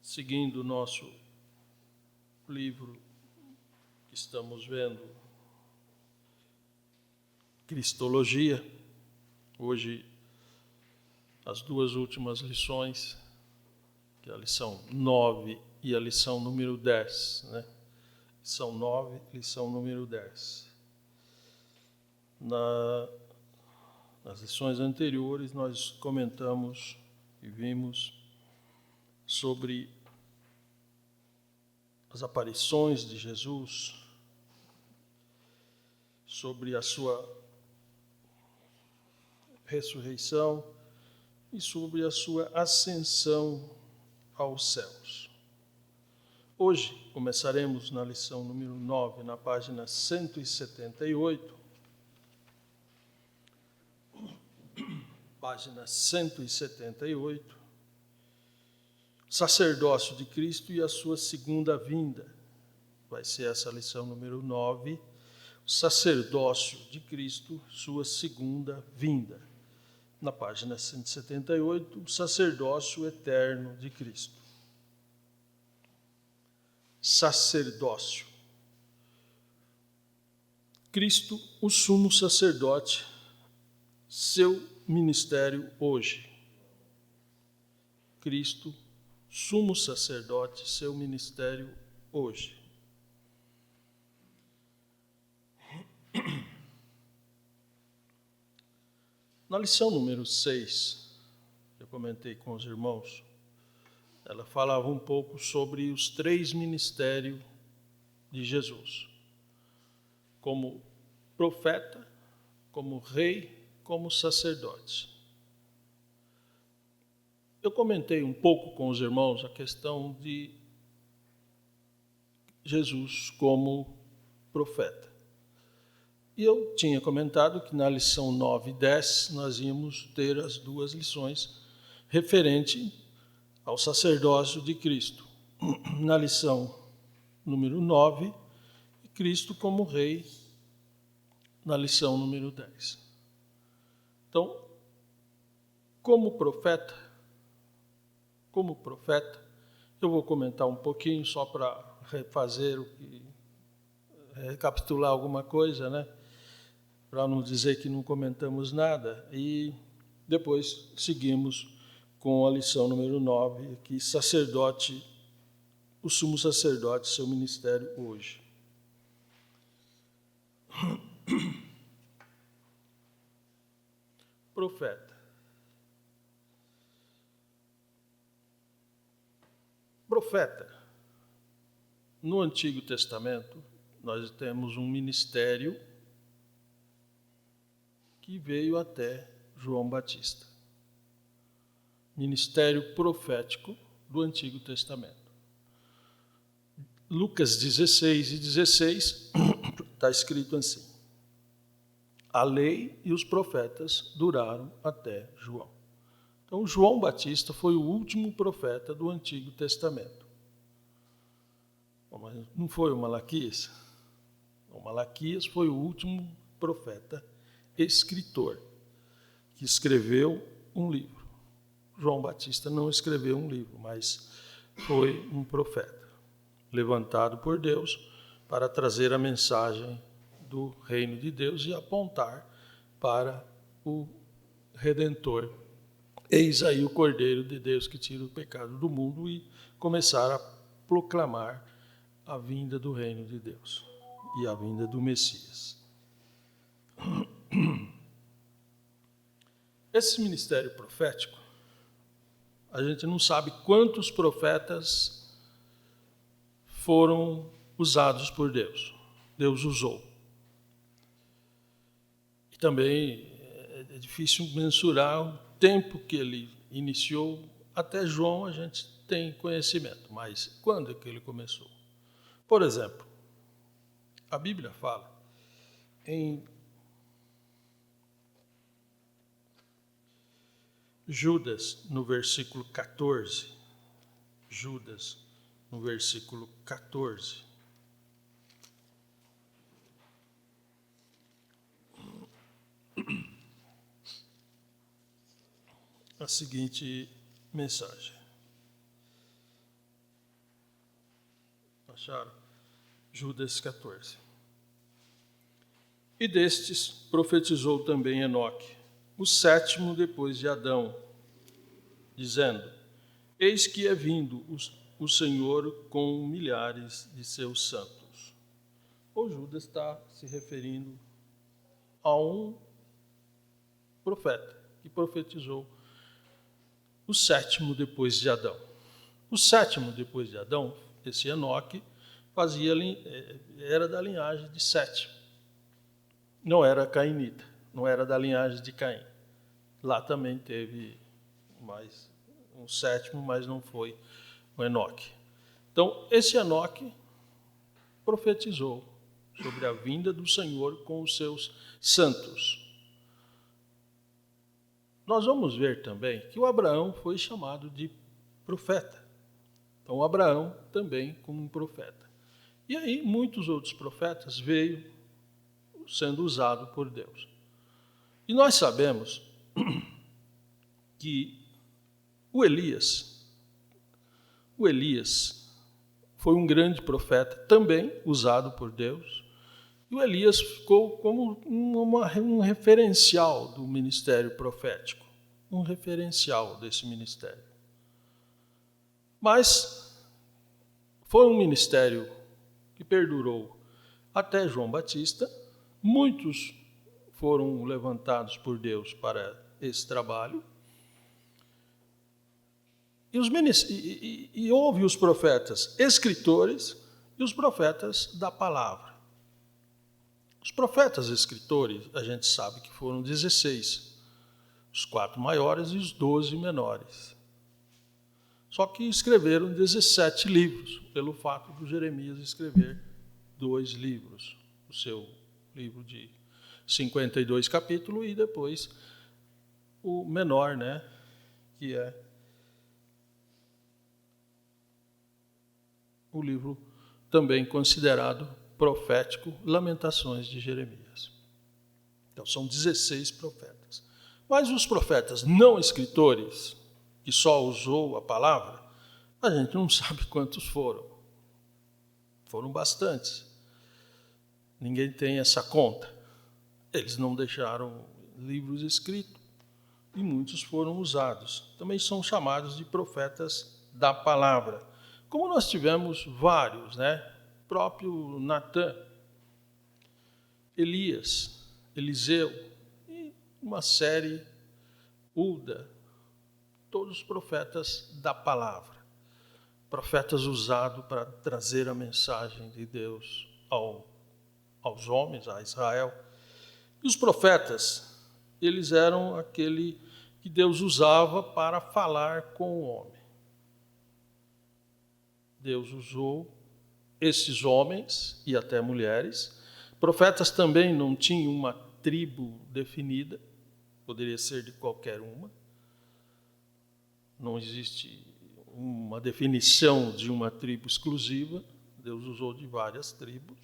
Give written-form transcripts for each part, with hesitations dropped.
seguindo o nosso livro que estamos vendo, Cristologia, hoje as duas últimas lições, que é a lição 9 e a lição número 10, né? Lição 9, lição número 10. Nas lições anteriores nós comentamos e vimos sobre as aparições de Jesus, sobre a sua ressurreição e sobre a sua ascensão aos céus. Hoje começaremos na lição número 9, na página 178. Página 178. Sacerdócio de Cristo e a sua segunda vinda. Vai ser essa lição número 9. Sacerdócio de Cristo, sua segunda vinda. Na página 178, o sacerdócio eterno de Cristo. Sacerdócio. Cristo, o sumo sacerdote, seu ministério hoje. Cristo, sumo sacerdote, seu ministério hoje. Na lição número 6, eu comentei com os irmãos, ela falava um pouco sobre os três ministérios de Jesus. Como profeta, como rei, como sacerdote. Eu comentei um pouco com os irmãos a questão de Jesus como profeta. E eu tinha comentado que na lição 9 e 10 nós íamos ter as duas lições referente ao sacerdócio de Cristo. Na lição número 9, Cristo como rei, na lição número 10. Então, como profeta, eu vou comentar um pouquinho só para refazer recapitular alguma coisa, né? Para não dizer que não comentamos nada, e depois seguimos com a lição número 9, que sacerdote, o sumo sacerdote, seu ministério hoje. Profeta. Profeta. No Antigo Testamento, nós temos um ministério que veio até João Batista. Ministério profético do Antigo Testamento. Lucas 16 e 16 está escrito assim: a lei e os profetas duraram até João. Então, João Batista foi o último profeta do Antigo Testamento. Mas não foi o Malaquias? O Malaquias foi o último profeta escritor que escreveu um livro. João Batista não escreveu um livro, mas foi um profeta levantado por Deus para trazer a mensagem do reino de Deus e apontar para o Redentor. Eis aí o Cordeiro de Deus que tira o pecado do mundo, e começar a proclamar a vinda do reino de Deus e a vinda do Messias. Esse ministério profético, a gente não sabe quantos profetas foram usados por Deus. Deus usou. E também é difícil mensurar o tempo que ele iniciou. Até João a gente tem conhecimento, mas quando é que ele começou? Por exemplo, a Bíblia fala em Judas, no versículo 14. Judas, no versículo 14. A seguinte mensagem: Acharam? Judas 14. E destes profetizou também Enoque, o sétimo depois de Adão, dizendo: Eis que é vindo o Senhor com milhares de seus santos. O Judas está se referindo a um profeta que profetizou o sétimo depois de Adão. O sétimo depois de Adão, esse Enoque, era da linhagem de Sete. Não era cainita, não era da linhagem de Caim. Lá também teve mais um sétimo, mas não foi o Enoque. Então, esse Enoque profetizou sobre a vinda do Senhor com os seus santos. Nós vamos ver também que o Abraão foi chamado de profeta. Então, o Abraão também como um profeta. E aí, muitos outros profetas veio sendo usado por Deus. E nós sabemos que o Elias foi um grande profeta, também usado por Deus. E o Elias ficou como um referencial do ministério profético, um referencial desse ministério. Mas foi um ministério que perdurou até João Batista. Muitos foram levantados por Deus para esse trabalho. E houve os profetas escritores e os profetas da palavra. Os profetas escritores, a gente sabe que foram 16, os 4 maiores e os 12 menores. Só que escreveram 17 livros, pelo fato de Jeremias escrever 2 livros. O seu livro de 52 capítulos e depois o menor, que é o livro também considerado profético, Lamentações de Jeremias. Então, são 16 profetas. Mas os profetas não escritores, que só usou a palavra, a gente não sabe quantos foram. Foram bastantes. Ninguém tem essa conta. Eles não deixaram livros escritos e muitos foram usados. Também são chamados de profetas da palavra. Como nós tivemos vários, próprio Natã, Elias, Eliseu e uma série, Ulda, todos os profetas da palavra. Profetas usados para trazer a mensagem de Deus aos homens, a Israel. E os profetas, eles eram aquele que Deus usava para falar com o homem. Deus usou esses homens e até mulheres. Profetas também não tinham uma tribo definida, poderia ser de qualquer uma. Não existe uma definição de uma tribo exclusiva. Deus usou de várias tribos.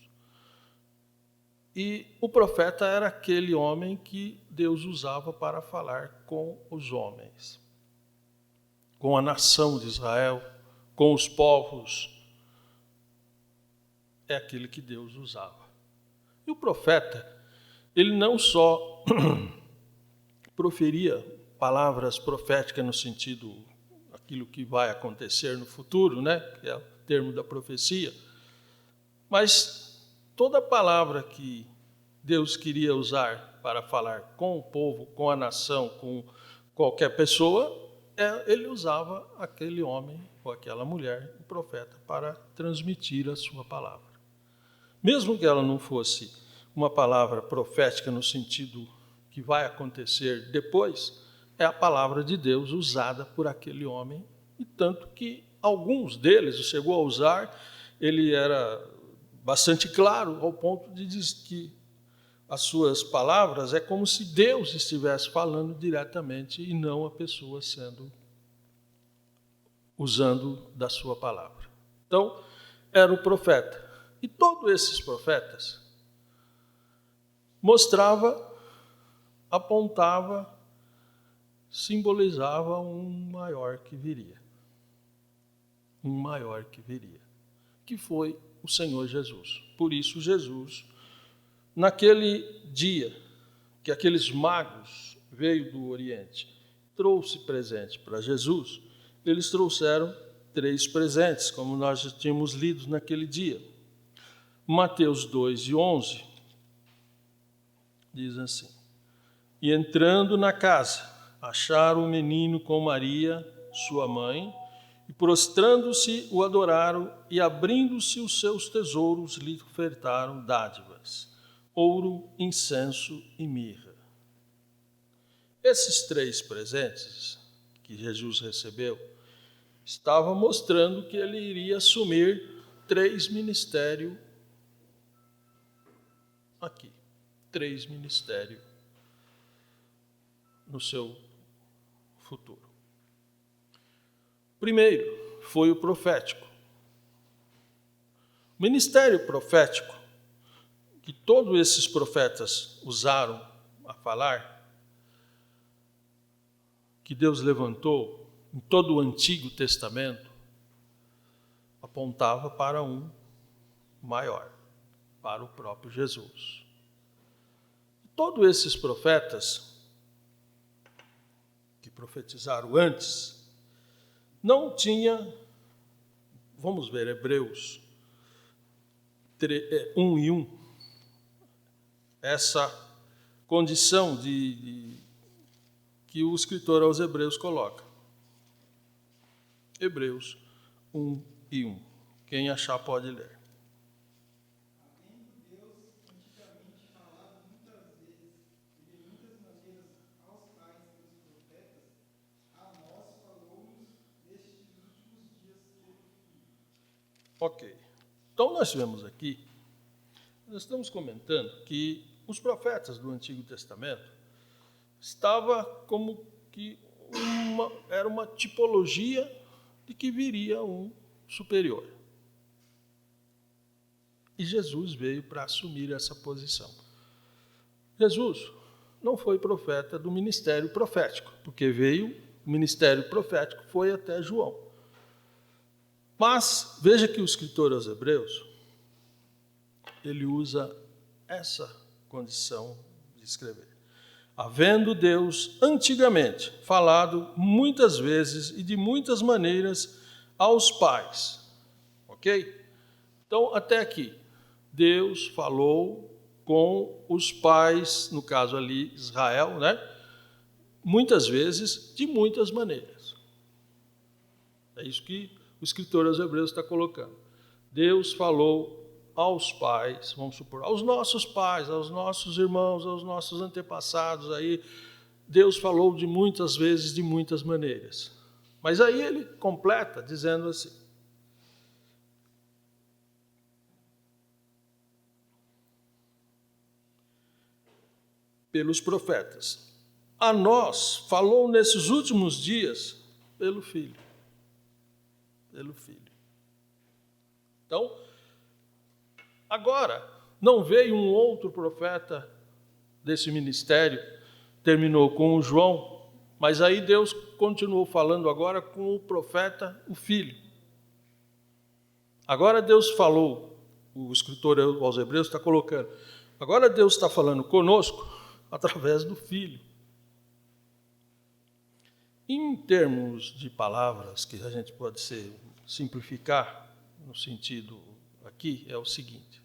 E o profeta era aquele homem que Deus usava para falar com os homens, com a nação de Israel, com os povos. É aquele que Deus usava. E o profeta, ele não só proferia palavras proféticas no sentido aquilo que vai acontecer no futuro, que é o termo da profecia, mas toda palavra que Deus queria usar para falar com o povo, com a nação, com qualquer pessoa, ele usava aquele homem ou aquela mulher, o profeta, para transmitir a sua palavra. Mesmo que ela não fosse uma palavra profética no sentido que vai acontecer depois, é a palavra de Deus usada por aquele homem, e tanto que alguns deles chegou a usar, ele era bastante claro, ao ponto de dizer que as suas palavras é como se Deus estivesse falando diretamente e não a pessoa usando da sua palavra. Então, era o profeta. E todos esses profetas apontava, simbolizava um maior que viria. Um maior que viria. que foi o Senhor Jesus. Por isso, Jesus, naquele dia que aqueles magos veio do Oriente, trouxe presente para Jesus, eles trouxeram 3 presentes, como nós já tínhamos lido naquele dia. Mateus 2:11 diz assim: E entrando na casa, acharam o menino com Maria, sua mãe, e prostrando-se o adoraram, e abrindo-se os seus tesouros, lhe ofertaram dádivas, ouro, incenso e mirra. Esses 3 presentes que Jesus recebeu estavam mostrando que ele iria assumir 3 ministérios aqui. 3 ministérios no seu futuro. Primeiro foi o profético. O ministério profético, que todos esses profetas usaram a falar, que Deus levantou em todo o Antigo Testamento, apontava para um maior, para o próprio Jesus. Todos esses profetas que profetizaram antes, não tinha, vamos ver, Hebreus 1:1, essa condição que o escritor aos Hebreus coloca. Hebreus 1:1. Quem achar pode ler. Havendo Deus antigamente falado muitas vezes e de muitas maneiras aos pais pelos profetas, a nós falou-nos nestes últimos dias pelo Filho. Ok. Então nós vemos aqui, nós estamos comentando que os profetas do Antigo Testamento estava como que era uma tipologia de que viria um superior. E Jesus veio para assumir essa posição. Jesus não foi profeta do ministério profético, porque o ministério profético foi até João. Mas veja que o escritor aos Hebreus, ele usa essa condição de escrever. Havendo Deus antigamente falado muitas vezes e de muitas maneiras aos pais. Ok? Então, até aqui, Deus falou com os pais, no caso ali, Israel, né? Muitas vezes, de muitas maneiras. É isso que o escritor aos Hebreus está colocando. Deus falou aos pais, vamos supor, aos nossos pais, aos nossos irmãos, aos nossos antepassados, aí Deus falou de muitas vezes, de muitas maneiras. Mas aí ele completa dizendo assim: pelos profetas. A nós falou nesses últimos dias pelo Filho. Pelo Filho. Então, agora, não veio um outro profeta desse ministério, terminou com o João, mas aí Deus continuou falando agora com o profeta, o Filho. Agora Deus falou, o escritor aos Hebreus está colocando, agora Deus está falando conosco através do Filho. Em termos de palavras, que a gente pode simplificar no sentido aqui, é o seguinte.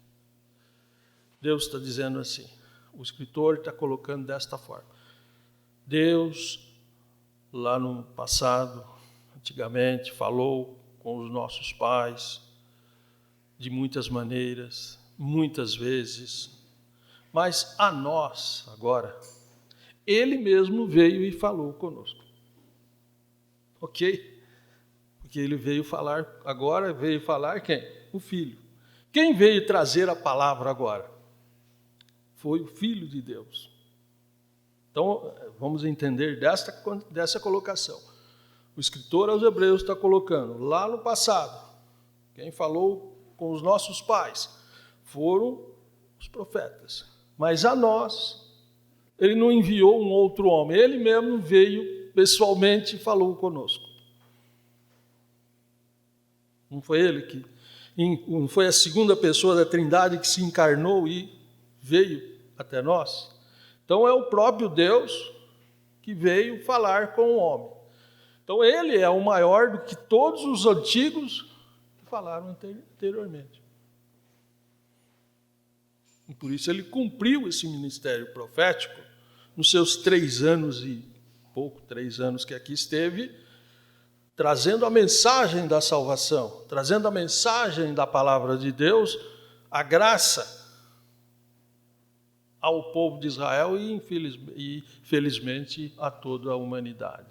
Deus está dizendo assim, o escritor está colocando desta forma. Deus, lá no passado, antigamente, falou com os nossos pais de muitas maneiras, muitas vezes, mas a nós, agora, Ele mesmo veio e falou conosco. Ok? Porque Ele veio falar, agora veio falar quem? O Filho. Quem veio trazer a palavra agora? Foi o Filho de Deus. Então, vamos entender dessa colocação. O escritor aos Hebreus está colocando, lá no passado, quem falou com os nossos pais foram os profetas. Mas a nós, ele não enviou um outro homem, ele mesmo veio pessoalmente e falou conosco. Não foi ele que Não foi a segunda pessoa da Trindade que se encarnou e veio até nós? Então é o próprio Deus que veio falar com o homem. Então ele é o maior do que todos os antigos que falaram anteriormente. E por isso ele cumpriu esse ministério profético nos seus 3 anos e pouco, 3 anos que aqui esteve, trazendo a mensagem da salvação, trazendo a mensagem da palavra de Deus, a graça ao povo de Israel e felizmente a toda a humanidade.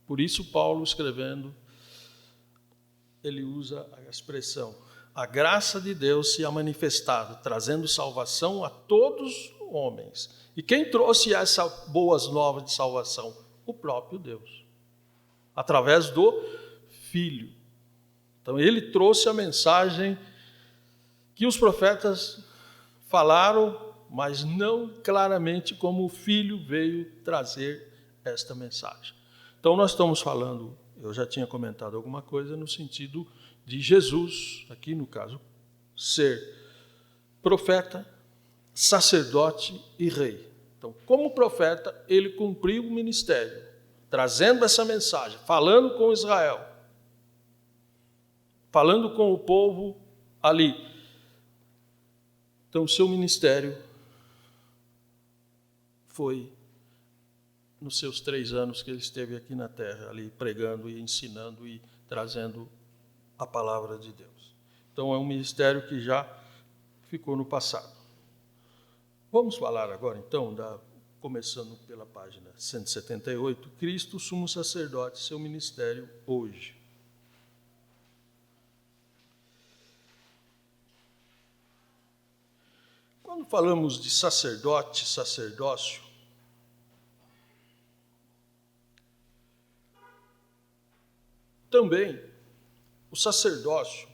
Por isso Paulo, escrevendo, ele usa a expressão: a graça de Deus se ha manifestado, trazendo salvação a todos os homens. E quem trouxe essas boas novas de salvação? O próprio Deus, através do Filho. Então ele trouxe a mensagem que os profetas falaram, mas não claramente como o Filho veio trazer esta mensagem. Então nós estamos falando, eu já tinha comentado alguma coisa no sentido de Jesus, aqui no caso, ser profeta, sacerdote e rei. Então, como profeta, ele cumpriu o ministério, trazendo essa mensagem, falando com Israel, falando com o povo ali. Então, o seu ministério foi nos seus 3 anos que ele esteve aqui na terra, ali pregando e ensinando e trazendo a palavra de Deus. Então é um ministério que já ficou no passado. Vamos falar agora então, começando pela página 178, Cristo, sumo sacerdote, seu ministério hoje. Quando falamos de sacerdote, sacerdócio, também o sacerdócio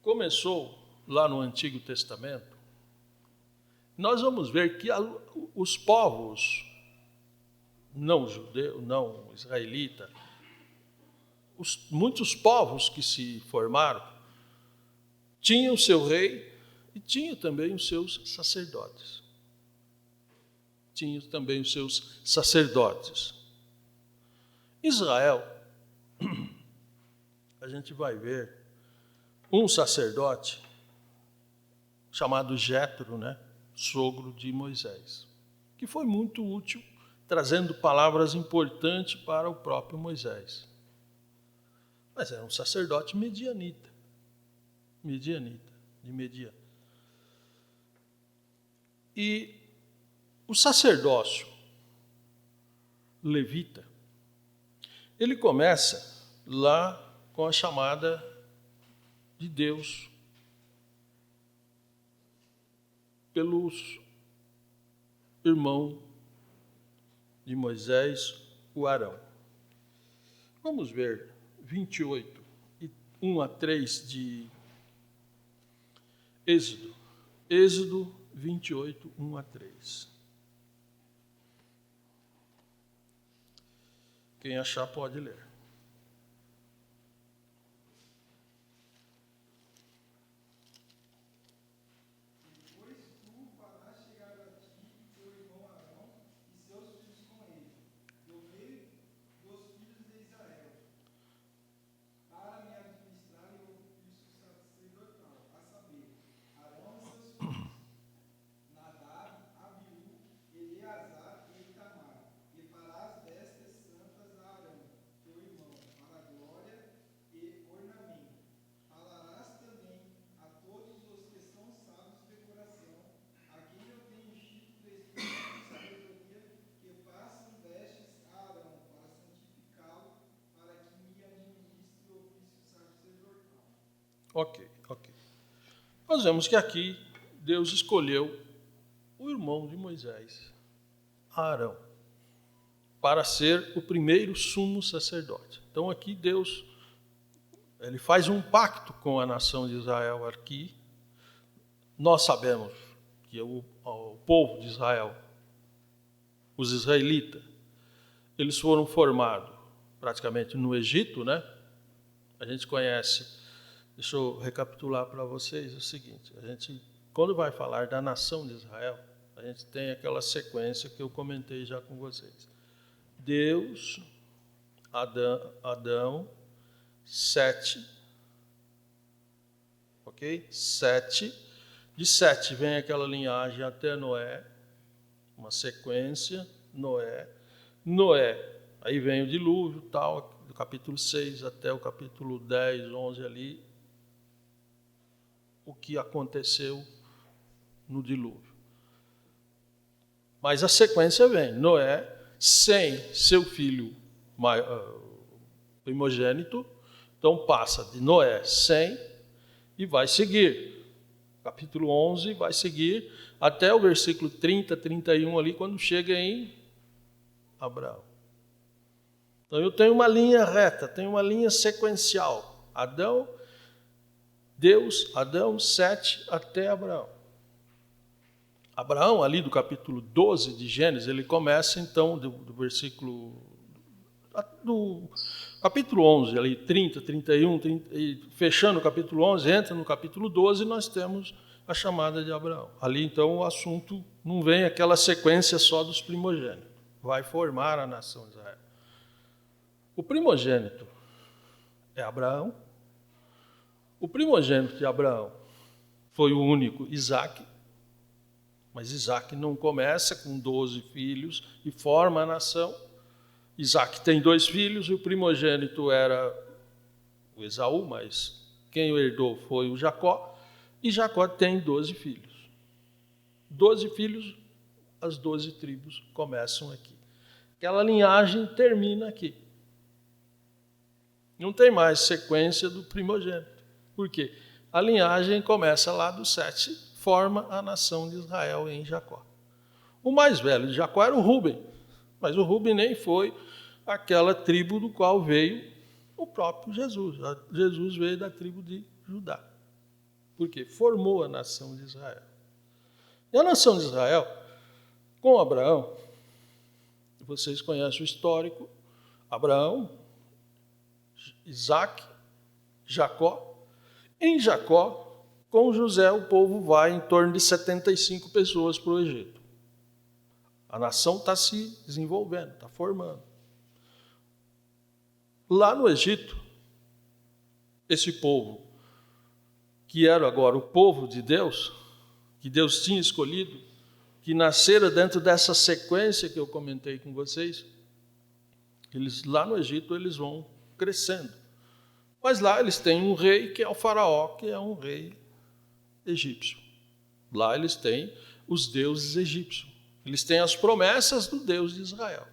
começou lá no Antigo Testamento. Nós vamos ver que os povos não judeus, não israelita, muitos povos que se formaram, tinham o seu rei e tinham também os seus sacerdotes. Tinham também os seus sacerdotes. Israel, a gente vai ver um sacerdote chamado Jétro, sogro de Moisés, que foi muito útil, trazendo palavras importantes para o próprio Moisés. Mas era um sacerdote medianita, de Median. E o sacerdócio levita, ele começa lá com a chamada de Deus pelos irmãos de Moisés, o Arão. Vamos ver 28, 1 a 3 de Êxodo. Êxodo 28, 1 a 3. Quem achar pode ler. Ok. Nós vemos que aqui Deus escolheu o irmão de Moisés, Arão, para ser o primeiro sumo sacerdote. Então aqui Deus, ele faz um pacto com a nação de Israel aqui. Nós sabemos que o povo de Israel, os israelitas, eles foram formados praticamente no Egito, A gente conhece, deixa eu recapitular para vocês o seguinte, quando vai falar da nação de Israel, a gente tem aquela sequência que eu comentei já com vocês. Deus, Adão, Sete, ok? Sete. De Sete vem aquela linhagem até Noé, uma sequência, Noé, aí vem o dilúvio, tal, do capítulo 6 até o capítulo 10, 11 ali, o que aconteceu no dilúvio. Mas a sequência vem, Noé, sem seu filho primogênito, então passa de Noé, sem, e vai seguir. Capítulo 11 vai seguir até o versículo 30, 31 ali, quando chega em Abraão. Então eu tenho uma linha reta, tenho uma linha sequencial. Deus, Adão, Sete, até Abraão. Abraão, ali do capítulo 12 de Gênesis, ele começa então do versículo... do capítulo 11, ali 30, 31, 30, e fechando o capítulo 11, entra no capítulo 12 e nós temos a chamada de Abraão. Ali então o assunto não vem aquela sequência só dos primogênitos, vai formar a nação de Israel. O primogênito é Abraão. O primogênito de Abraão foi o único, Isaque, mas Isaque não começa com 12 filhos e forma a nação. Isaque tem 2 filhos e o primogênito era o Esaú, mas quem o herdou foi o Jacó, e Jacó tem 12 filhos. 12 filhos, as 12 tribos começam aqui. Aquela linhagem termina aqui. Não tem mais sequência do primogênito. Por quê? A linhagem começa lá do 7, forma a nação de Israel em Jacó. O mais velho de Jacó era o Rúben, mas o Rúben nem foi aquela tribo do qual veio o próprio Jesus. Jesus veio da tribo de Judá. Por quê? Formou a nação de Israel. E a nação de Israel, com Abraão, vocês conhecem o histórico, Abraão, Isaque, Jacó. Em Jacó, com José, o povo vai em torno de 75 pessoas para o Egito. A nação está se desenvolvendo, está formando. Lá no Egito, esse povo, que era agora o povo de Deus, que Deus tinha escolhido, que nascera dentro dessa sequência que eu comentei com vocês, lá no Egito eles vão crescendo. Mas lá eles têm um rei que é o faraó, que é um rei egípcio. Lá eles têm os deuses egípcios. Eles têm as promessas do Deus de Israel,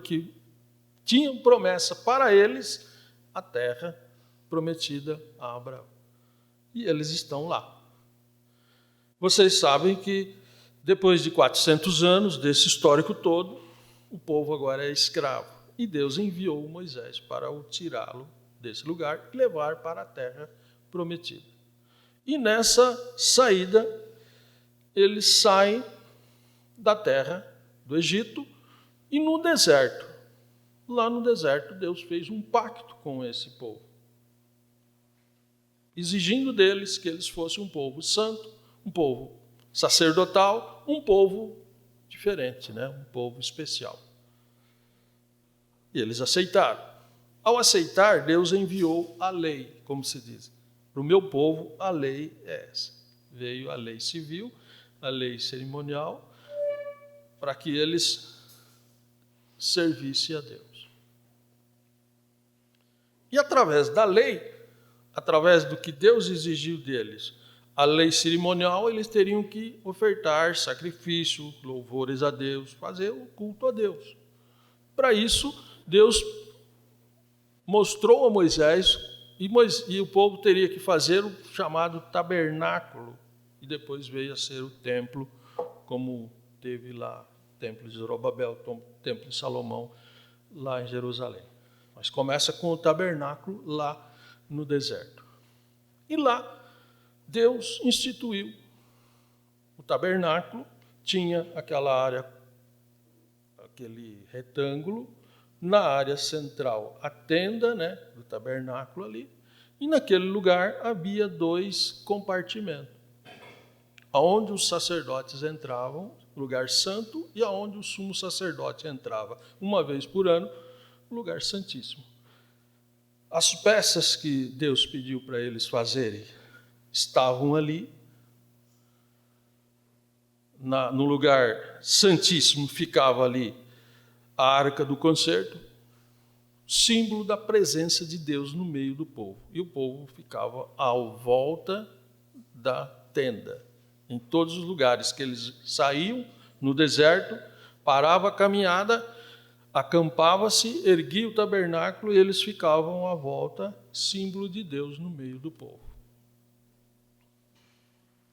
que tinham promessa para eles a terra prometida a Abraão. E eles estão lá. Vocês sabem que depois de 400 anos desse histórico todo, o povo agora é escravo. E Deus enviou Moisés para o tirá-lo desse lugar e levar para a terra prometida. E nessa saída, eles saem da terra do Egito e no deserto. Lá no deserto, Deus fez um pacto com esse povo, exigindo deles que eles fossem um povo santo, um povo sacerdotal, um povo diferente, um povo especial. E eles aceitaram. Ao aceitar, Deus enviou a lei, como se diz. Para o meu povo, a lei é essa. Veio a lei civil, a lei cerimonial, para que eles servissem a Deus. E através da lei, através do que Deus exigiu deles, a lei cerimonial, eles teriam que ofertar sacrifício, louvores a Deus, fazer o culto a Deus. Para isso, Deus mostrou a Moisés, e o povo teria que fazer o chamado tabernáculo, e depois veio a ser o templo, como teve lá o templo de Zorobabel, o templo de Salomão, lá em Jerusalém. Mas começa com o tabernáculo lá no deserto. E lá, Deus instituiu o tabernáculo, tinha aquela área, aquele retângulo, na área central a tenda, né, do tabernáculo ali, e naquele lugar havia 2 compartimentos, aonde os sacerdotes entravam, lugar santo, e aonde o sumo sacerdote entrava, uma vez por ano, lugar santíssimo. As peças que Deus pediu para eles fazerem estavam ali. No lugar santíssimo ficava ali a arca do concerto, símbolo da presença de Deus no meio do povo. E o povo ficava à volta da tenda. Em todos os lugares que eles saíam, no deserto, parava a caminhada, acampava-se, erguia o tabernáculo e eles ficavam à volta, símbolo de Deus no meio do povo.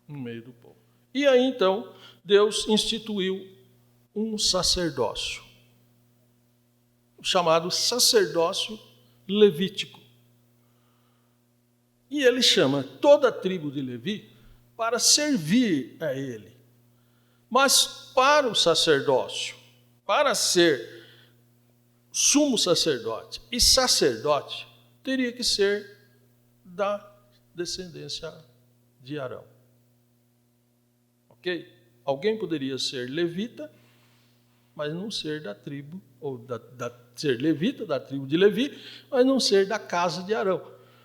No meio do povo. E aí, então, Deus instituiu um sacerdócio, chamado sacerdócio levítico. E ele chama toda a tribo de Levi para servir a ele. Mas para o sacerdócio, para ser sumo sacerdote e sacerdote, teria que ser da descendência de Arão. Ok? Alguém poderia ser levita, mas não ser da tribo, ou ser levita, da tribo de Levi, mas não ser da casa de Arão.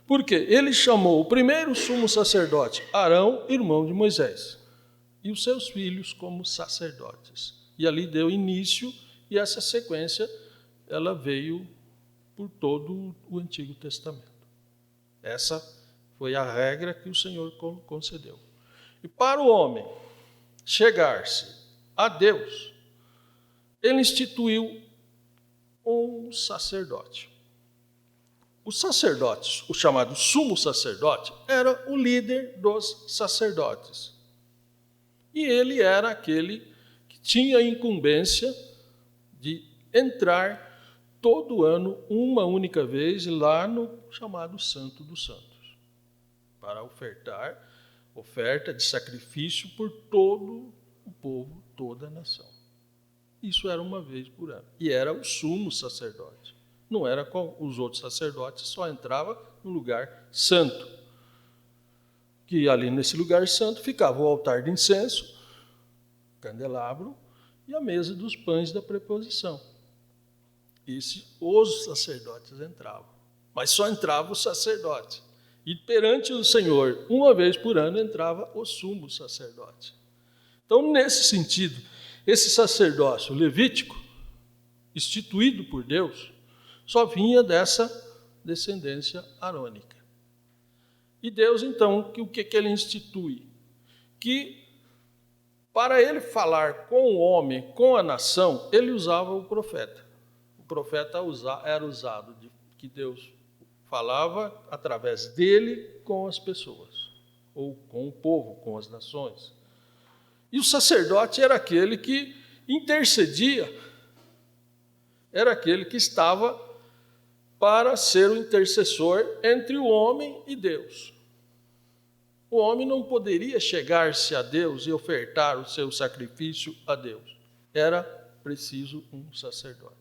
Por quê? Ele chamou o primeiro sumo sacerdote, Arão, irmão de Moisés, e os seus filhos como sacerdotes. E ali deu início, e essa sequência, ela veio por todo o Antigo Testamento. Essa foi a regra que o Senhor concedeu. E para o homem chegar-se a Deus, ele instituiu um sacerdote. O sacerdote, o chamado sumo sacerdote, era o líder dos sacerdotes. E ele era aquele que tinha a incumbência de entrar todo ano, uma única vez, lá no chamado Santo dos Santos, para ofertar oferta de sacrifício por todo o povo, toda a nação. Isso era uma vez por ano. E era o sumo sacerdote. Não era com os outros sacerdotes, só entrava no lugar santo. Que ali nesse lugar santo ficava o altar de incenso, candelabro e a mesa dos pães da preposição. Os sacerdotes entravam. Mas só entrava o sacerdote. E perante o Senhor, uma vez por ano, entrava o sumo sacerdote. Então, nesse sentido, esse sacerdócio levítico, instituído por Deus, só vinha dessa descendência arônica. E Deus, então, o que ele institui? Que para ele falar com o homem, com a nação, ele usava o profeta. O profeta era usado, que Deus falava através dele com as pessoas, ou com o povo, com as nações. E o sacerdote era aquele que intercedia, era aquele que estava para ser o intercessor entre o homem e Deus. O homem não poderia chegar-se a Deus e ofertar o seu sacrifício a Deus. Era preciso um sacerdote.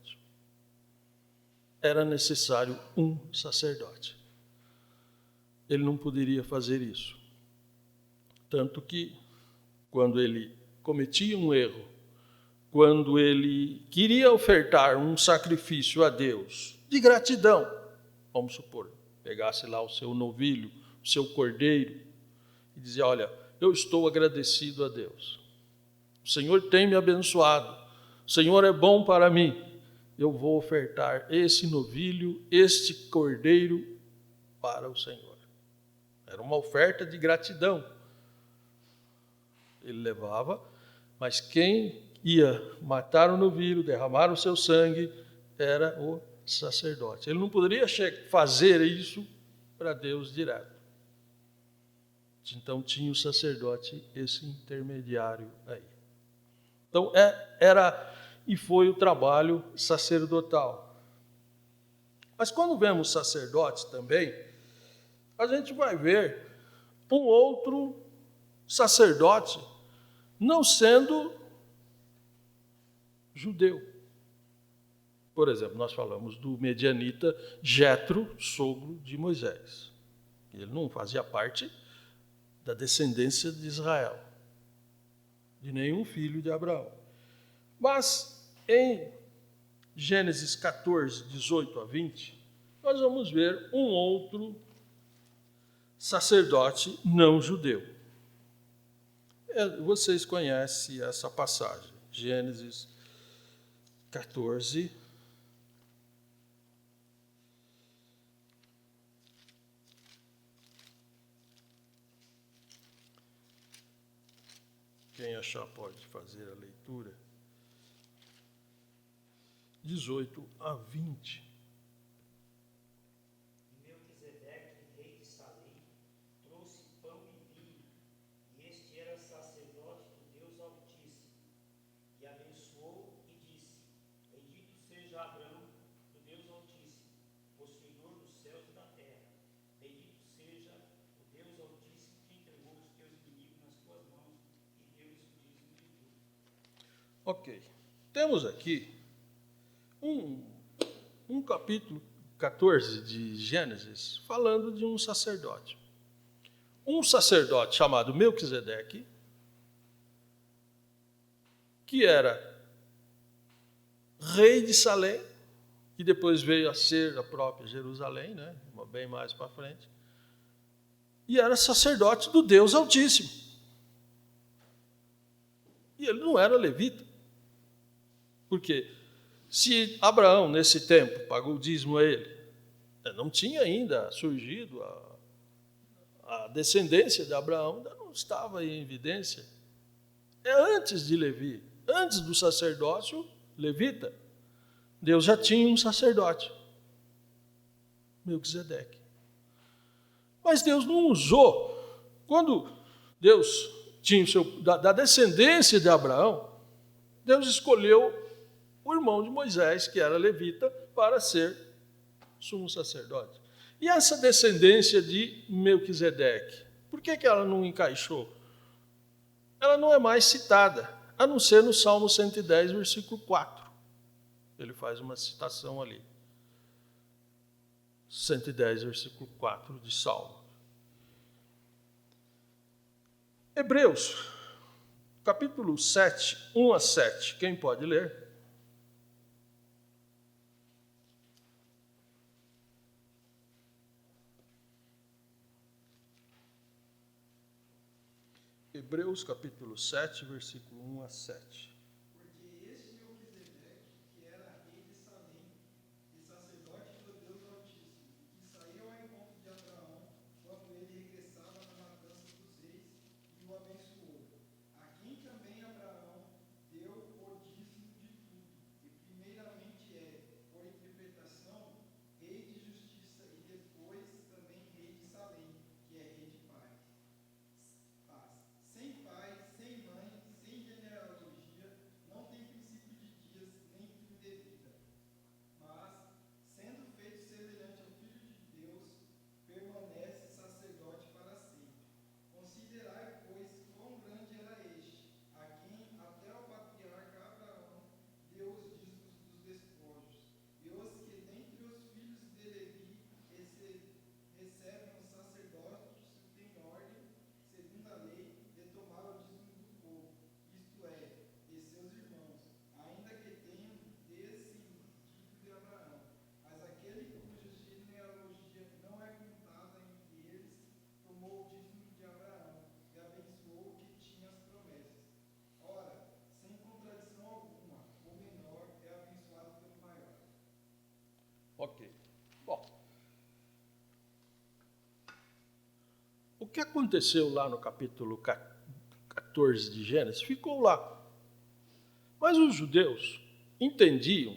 Era necessário um sacerdote. Ele não poderia fazer isso. Tanto que, quando ele cometia um erro, quando ele queria ofertar um sacrifício a Deus de gratidão, vamos supor, pegasse lá o seu novilho, o seu cordeiro, e dizia: olha, eu estou agradecido a Deus. O Senhor tem me abençoado. O Senhor é bom para mim. Eu vou ofertar esse novilho, este cordeiro para o Senhor. Era uma oferta de gratidão. Ele levava, mas quem ia matar o novilho, derramar o seu sangue, era o sacerdote. Ele não poderia fazer isso para Deus direto. Então tinha o sacerdote, esse intermediário aí. Então e foi o trabalho sacerdotal. Mas quando vemos sacerdotes também, a gente vai ver um outro sacerdote não sendo judeu. Por exemplo, nós falamos do medianita Jetro, sogro de Moisés. Ele não fazia parte da descendência de Israel, de nenhum filho de Abraão. Mas em Gênesis 14, 18 a 20, nós vamos ver um outro sacerdote não judeu. Vocês conhecem essa passagem, Gênesis 14, quem achar pode fazer a leitura. 18 a 20. E Melquisedeque, rei de Salém, trouxe pão e vinho, e este era sacerdote do Deus Altíssimo. E abençoou e disse: Bendito seja Abrão, do Deus Altíssimo, possuidor dos céus e da terra. Bendito seja o Deus Altíssimo que entregou os teus inimigos nas tuas mãos e deu-lhes o dízimo de tudo. Ok. Temos aqui um capítulo 14 de Gênesis falando de um sacerdote. Um sacerdote chamado Melquisedeque, que era rei de Salém, que depois veio a ser a própria Jerusalém, né? Bem mais para frente, e era sacerdote do Deus Altíssimo. E ele não era levita. Por quê? Se Abraão, nesse tempo, pagou o dízimo a ele, não tinha ainda surgido a descendência de Abraão, ainda não estava em evidência. É antes de Levi, antes do sacerdócio levita, Deus já tinha um sacerdote, Melquisedeque. Mas Deus não usou. Quando Deus tinha da descendência de Abraão, Deus escolheu o irmão de Moisés, que era levita, para ser sumo sacerdote. E essa descendência de Melquisedeque, por que ela não encaixou? Ela não é mais citada, a não ser no Salmo 110, versículo 4. Ele faz uma citação ali. 110, versículo 4 de Salmo. Hebreus, capítulo 7, 1 a 7. Quem pode ler? Hebreus capítulo 7, versículo 1 a 7. Porque este Melquisedeque, que era rei de Salém, e sacerdote do Deus Altíssimo, que saiu ao encontro de Abraão, quando ele regressava da matança dos reis, e o abençoou. A quem também Abraão deu o dízimo de tudo, e primeiramente por interpretação, rei de justiça, e depois também rei de Salém, que é rei de paz. Sem pai, sem mãe, sem genealogia, não tem princípio de dias, nem fim de vida. Mas, sendo feito semelhante ao Filho de Deus, permanece sacerdote para sempre. Considerai, pois, quão grande era este, a quem até o patriarca Abraão deu os dízimos dos despojos, e os que dentre os filhos de Levi recebem os sacerdócios em ordem, segundo a lei, de tomar o dízimo do povo, isto é, de seus irmãos, ainda que tenham descendido de Abraão. Mas aquele cuja genealogia não é contada entre eles, tomou o dízimo de Abraão e abençoou o que tinha as promessas. Ora, sem contradição alguma, o menor é abençoado pelo maior. Ok. Bom, o que aconteceu lá no capítulo 14 de Gênesis ficou lá. Mas os judeus entendiam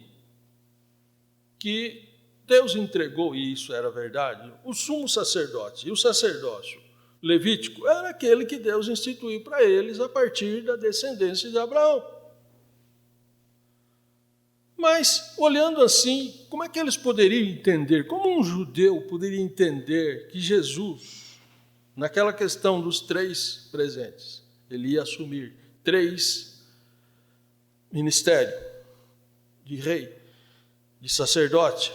que Deus entregou, e isso era verdade, o sumo sacerdote. E o sacerdócio levítico era aquele que Deus instituiu para eles a partir da descendência de Abraão. Mas, olhando assim, como é que eles poderiam entender? Como um judeu poderia entender que Jesus, naquela questão dos 3 presentes, ele ia assumir 3 ministérios de rei? de sacerdote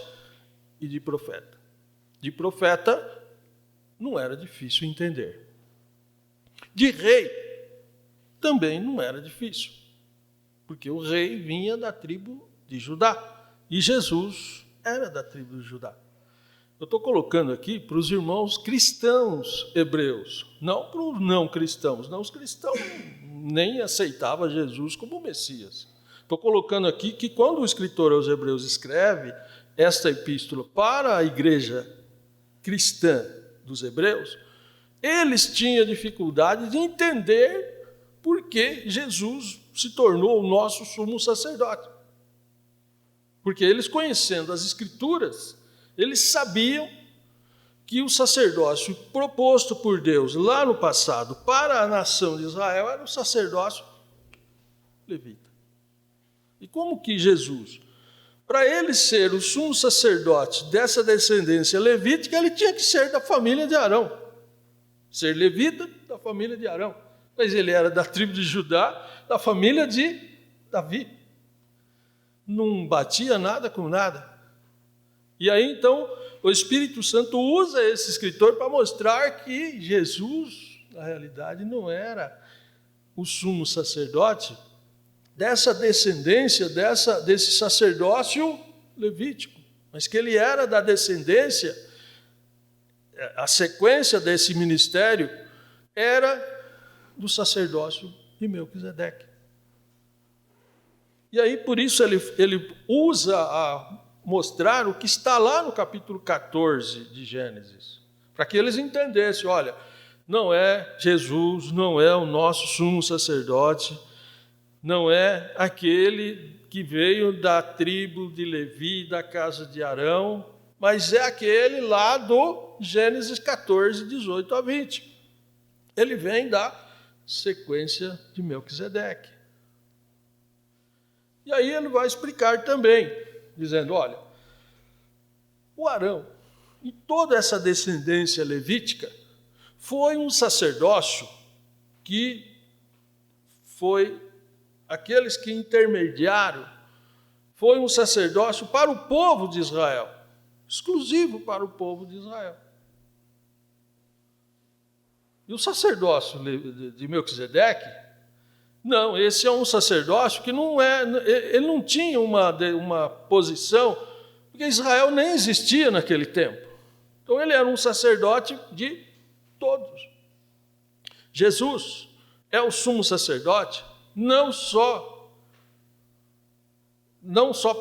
e de profeta. De profeta não era difícil entender. De rei também não era difícil, porque o rei vinha da tribo de Judá e Jesus era da tribo de Judá. Eu estou colocando aqui para os irmãos cristãos hebreus, não para os não cristãos. Não, os cristãos nem aceitavam Jesus como Messias. Estou colocando aqui que quando o escritor aos hebreus escreve esta epístola para a igreja cristã dos hebreus, eles tinham dificuldade de entender por que Jesus se tornou o nosso sumo sacerdote. Porque eles, conhecendo as Escrituras, eles sabiam que o sacerdócio proposto por Deus lá no passado para a nação de Israel era o sacerdócio levita. E como que Jesus, para ele ser o sumo sacerdote dessa descendência levítica, ele tinha que ser da família de Arão. Ser levita da família de Arão. Mas ele era da tribo de Judá, da família de Davi. Não batia nada com nada. E aí, então, o Espírito Santo usa esse escritor para mostrar que Jesus, na realidade, não era o sumo sacerdote dessa descendência, desse sacerdócio levítico, mas que ele era da descendência, a sequência desse ministério era do sacerdócio de Melquisedeque. E aí, por isso, ele usa a mostrar o que está lá no capítulo 14 de Gênesis, para que eles entendessem, olha, não é Jesus, não é o nosso sumo sacerdote, não é aquele que veio da tribo de Levi, da casa de Arão, mas é aquele lá do Gênesis 14, 18 a 20. Ele vem da sequência de Melquisedeque. E aí ele vai explicar também, dizendo, olha, o Arão e toda essa descendência levítica foi um sacerdócio que foi aqueles que intermediaram, foi um sacerdócio para o povo de Israel, exclusivo para o povo de Israel. E o sacerdócio de Melquisedeque, não, esse é um sacerdócio que ele não tinha uma posição, porque Israel nem existia naquele tempo. Então ele era um sacerdote de todos. Jesus é o sumo sacerdote não só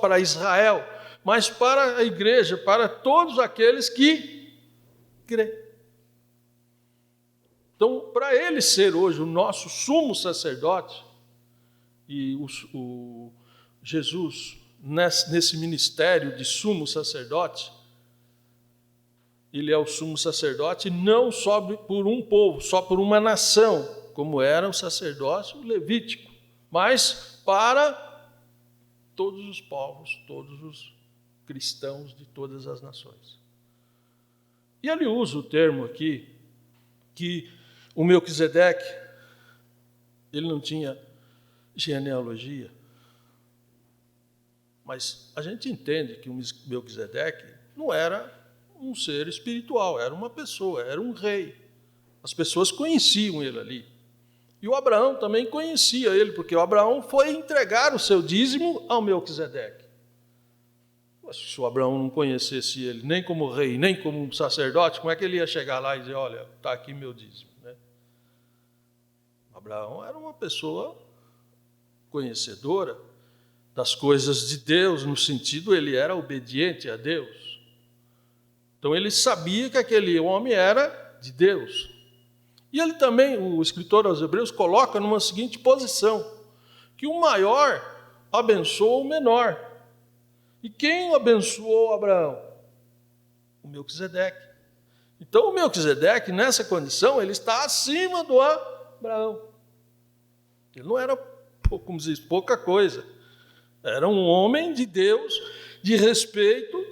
para Israel, mas para a igreja, para todos aqueles que crêem. Então, para ele ser hoje o nosso sumo sacerdote, e o Jesus, nesse ministério de sumo sacerdote, ele é o sumo sacerdote não só por um povo, só por uma nação, como era o sacerdócio levítico, mas para todos os povos, todos os cristãos de todas as nações. E ele usa o termo aqui, que o Melquisedeque, ele não tinha genealogia, mas a gente entende que o Melquisedeque não era um ser espiritual, era uma pessoa, era um rei. As pessoas conheciam ele ali. E o Abraão também conhecia ele, porque o Abraão foi entregar o seu dízimo ao Melquisedeque. Se o Abraão não conhecesse ele nem como rei, nem como sacerdote, como é que ele ia chegar lá e dizer, olha, está aqui meu dízimo? Abraão era uma pessoa conhecedora das coisas de Deus, no sentido, ele era obediente a Deus. Então ele sabia que aquele homem era de Deus. E ele também, o escritor aos Hebreus, coloca numa seguinte posição, que o maior abençoa o menor. E quem abençoou Abraão? O Melquisedeque. Então o Melquisedeque, nessa condição, ele está acima do Abraão. Ele não era, como diz, pouca coisa. Era um homem de Deus, de respeito.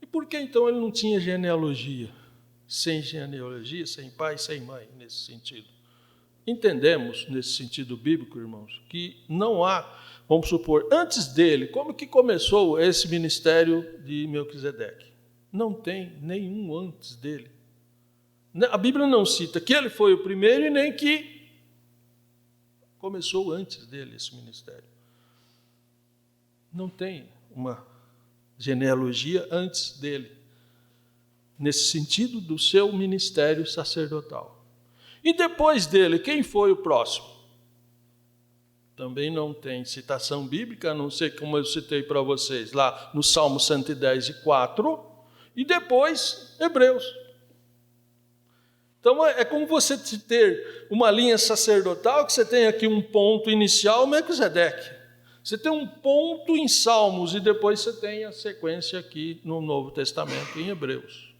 E por que então ele não tinha genealogia? Sem genealogia, sem pai, sem mãe, nesse sentido. Entendemos, nesse sentido bíblico, irmãos, que não há vamos supor, antes dele, como que começou esse ministério de Melquisedeque? Não tem nenhum antes dele. A Bíblia não cita que ele foi o primeiro e nem que começou antes dele esse ministério. Não tem uma genealogia antes dele, nesse sentido do seu ministério sacerdotal. E depois dele, quem foi o próximo? Também não tem citação bíblica, a não ser como eu citei para vocês, lá no Salmo 110:4, e depois Hebreus. Então é como você ter uma linha sacerdotal, que você tem aqui um ponto inicial, Melquisedeque. Você tem um ponto em Salmos e depois você tem a sequência aqui no Novo Testamento, em Hebreus.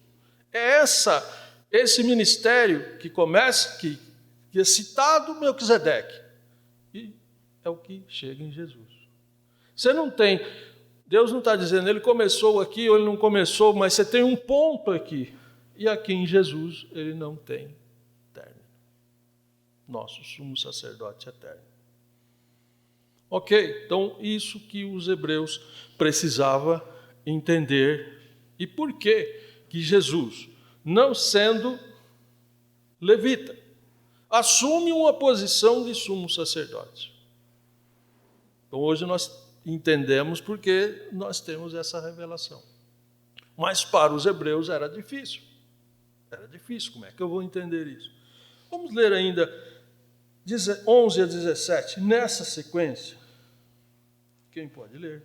É esse ministério que começa, que é citado Melquisedeque. E é o que chega em Jesus. Você não tem, Deus não está dizendo, ele começou aqui ou ele não começou, mas você tem um ponto aqui. E aqui em Jesus ele não tem término. Nosso sumo sacerdote eterno. Ok, então isso que os hebreus precisavam entender. E por que Jesus, não sendo levita, assume uma posição de sumo sacerdote? Então hoje nós entendemos porque nós temos essa revelação. Mas para os hebreus era difícil. Era difícil, como é que eu vou entender isso? Vamos ler ainda 11 a 17, nessa sequência. Quem pode ler?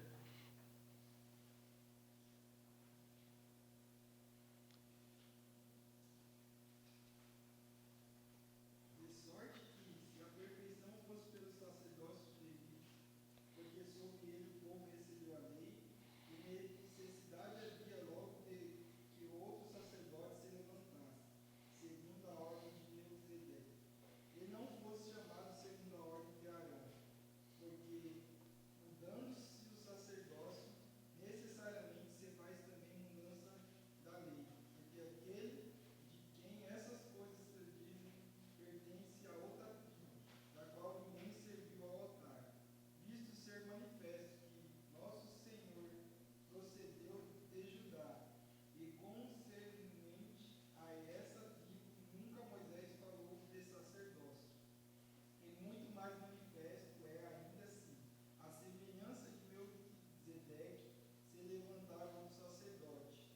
De sorte que, se a perfeição fosse pelo sacerdócio levítico, porque sobre ele o povo recebeu a lei, e necessidade havia logo de que outro sacerdote se levantasse, segundo a ordem de Melquisedeque, e não fosse chamado segundo a ordem de Arão, porque, mudando-se o sacerdócio, necessariamente se faz também mudança da lei, porque aquele de quem essas coisas se dizem pertence a outra tribo, da qual ninguém serviu ao altar, visto ser manifesto que nosso Senhor procedeu de Judá, e concernente a essa tribo nunca Moisés falou de sacerdócio. E muito mais manifesto é ainda assim, a semelhança de Melquisedeque se levantava um sacerdote,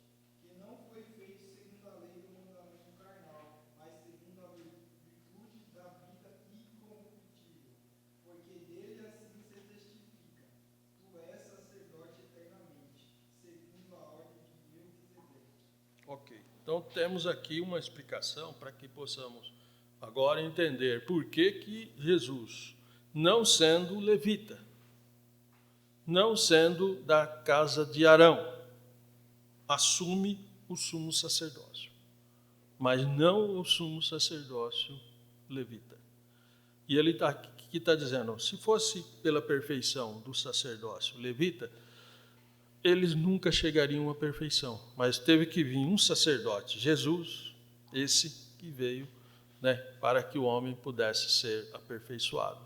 que não foi feito segundo a lei do mandamento carnal, mas segundo a virtude da vida incorruptível, porque dele assim se testifica, tu és sacerdote eternamente, segundo a ordem de Melquisedeque. Ok, então temos aqui uma explicação para que possamos agora entender por que Jesus, não sendo levita, não sendo da casa de Arão, assume o sumo sacerdócio, mas não o sumo sacerdócio levita. E ele está dizendo, se fosse pela perfeição do sacerdócio levita, eles nunca chegariam à perfeição, mas teve que vir um sacerdote, Jesus, esse que veio, para que o homem pudesse ser aperfeiçoado.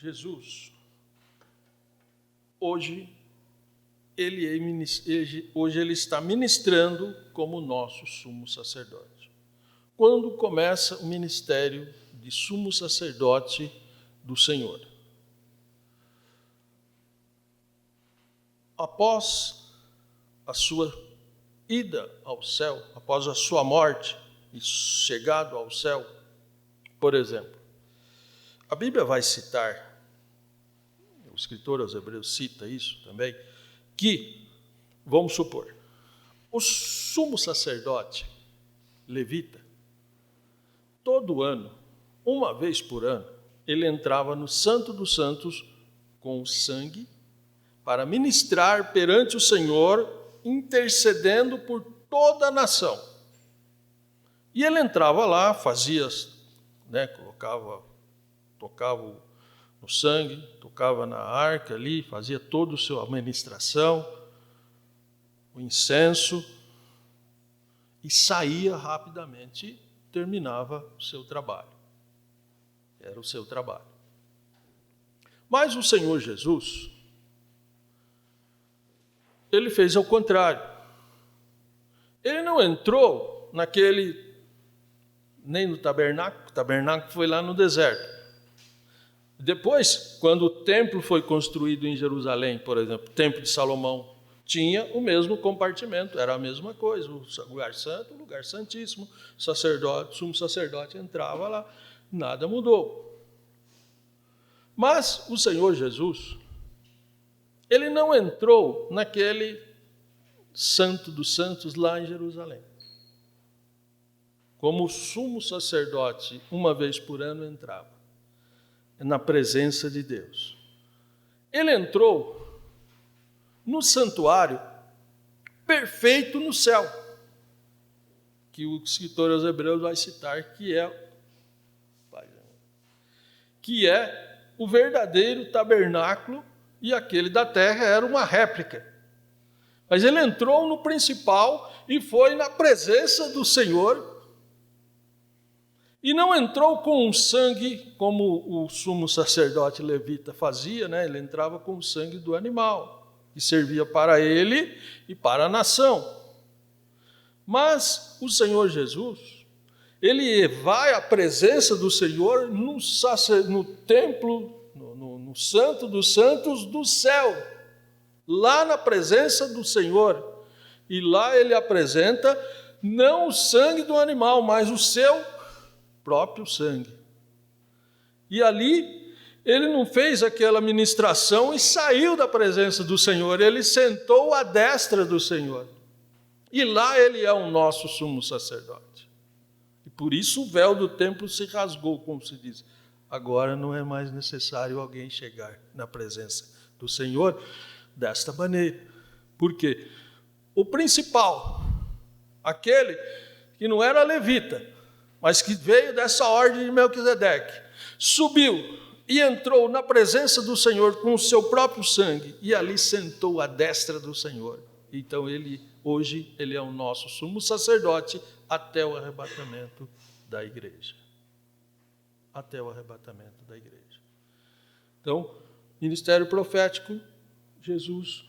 Jesus, hoje ele está ministrando como nosso sumo sacerdote. Quando começa o ministério de sumo sacerdote do Senhor? Após a sua ida ao céu, após a sua morte e chegado ao céu, por exemplo, a Bíblia vai citar, o escritor aos Hebreus cita isso também, que, vamos supor, o sumo sacerdote levita, todo ano, uma vez por ano, ele entrava no Santo dos Santos com sangue para ministrar perante o Senhor, intercedendo por toda a nação. E ele entrava lá, fazia, tocava no sangue, tocava na arca ali, fazia toda a sua administração, o incenso e saía rapidamente, terminava o seu trabalho. Era o seu trabalho. Mas o Senhor Jesus, ele fez ao contrário. Ele não entrou nem no tabernáculo, o tabernáculo foi lá no deserto. Depois, quando o templo foi construído em Jerusalém, por exemplo, o templo de Salomão, tinha o mesmo compartimento, era a mesma coisa, o lugar santo, o lugar santíssimo, o sumo sacerdote entrava lá, nada mudou. Mas o Senhor Jesus, ele não entrou naquele santo dos santos lá em Jerusalém. Como o sumo sacerdote, uma vez por ano, entrava na presença de Deus. Ele entrou no santuário perfeito no céu, que o escritor aos Hebreus vai citar, que é o verdadeiro tabernáculo, e aquele da terra era uma réplica. Mas ele entrou no principal e foi na presença do Senhor, e não entrou com sangue, como o sumo sacerdote levita fazia, né? Ele entrava com o sangue do animal, que servia para ele e para a nação. Mas o Senhor Jesus, ele vai à presença do Senhor no templo, no santo dos santos do céu, lá na presença do Senhor. E lá ele apresenta não o sangue do animal, mas o seu próprio sangue. E ali ele não fez aquela ministração e saiu da presença do Senhor, ele sentou à destra do Senhor. E lá ele é o nosso sumo sacerdote. E por isso o véu do templo se rasgou, como se diz. Agora não é mais necessário alguém chegar na presença do Senhor desta maneira. Por quê? O principal, aquele que não era levita, mas que veio dessa ordem de Melquisedeque, subiu e entrou na presença do Senhor com o seu próprio sangue, e ali sentou à destra do Senhor. Então hoje ele é o nosso sumo sacerdote até o arrebatamento da igreja. Até o arrebatamento da igreja. Então, ministério profético, Jesus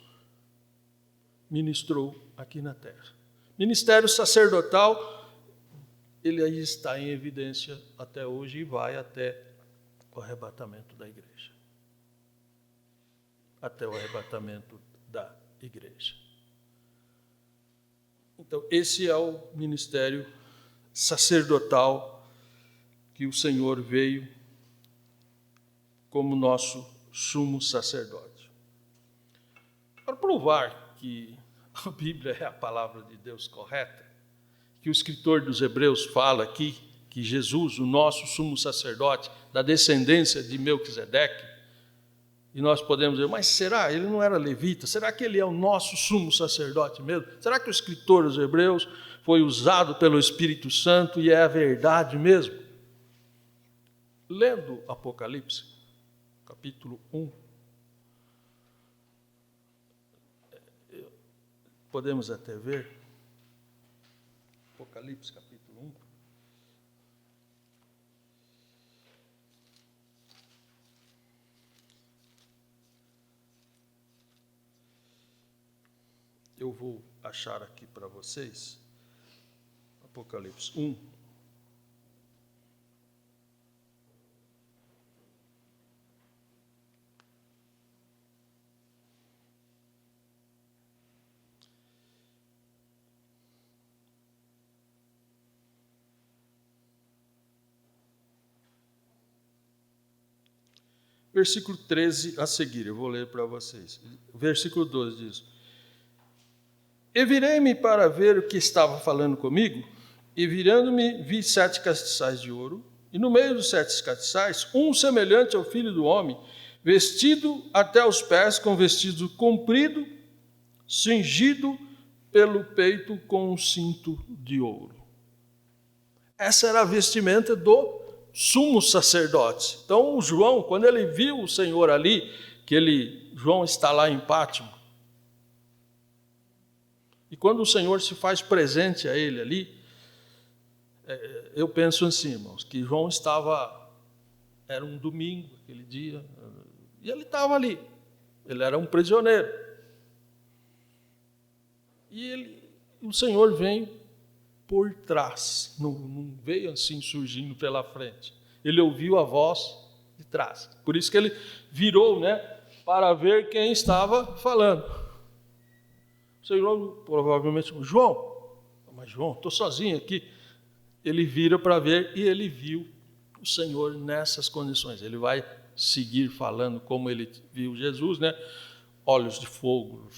ministrou aqui na terra. Ministério sacerdotal, ele aí está em evidência até hoje e vai até o arrebatamento da igreja. Até o arrebatamento da igreja. Então, esse é o ministério sacerdotal que o Senhor veio como nosso sumo sacerdote. Para provar que a Bíblia é a palavra de Deus correta, que o escritor dos Hebreus fala aqui, que Jesus, o nosso sumo sacerdote, da descendência de Melquisedeque, e nós podemos dizer, mas será? Ele não era levita? Será que ele é o nosso sumo sacerdote mesmo? Será que o escritor dos Hebreus foi usado pelo Espírito Santo e é a verdade mesmo? Lendo Apocalipse, capítulo 1, podemos até ver, Apocalipse, capítulo 1. Eu vou achar aqui para vocês, Apocalipse 1. Versículo 13 a seguir, eu vou ler para vocês. Versículo 12 diz: E virei-me para ver o que estava falando comigo, e virando-me vi 7 castiçais de ouro, e no meio dos 7 castiçais, um semelhante ao Filho do Homem, vestido até os pés com vestido comprido, cingido pelo peito com um cinto de ouro. Essa era a vestimenta do sumo sacerdote. Então, o João, quando ele viu o Senhor ali, João está lá em Pátimo, E quando o Senhor se faz presente a ele ali, eu penso assim, irmãos, que João era um domingo, aquele dia, e ele estava ali. Ele era um prisioneiro. E o Senhor vem por trás, não veio assim surgindo pela frente. Ele ouviu a voz de trás. Por isso que ele virou, para ver quem estava falando. O Senhor provavelmente falou: João, mas João, estou sozinho aqui. Ele vira para ver e ele viu o Senhor nessas condições. Ele vai seguir falando como ele viu Jesus, olhos de fogo,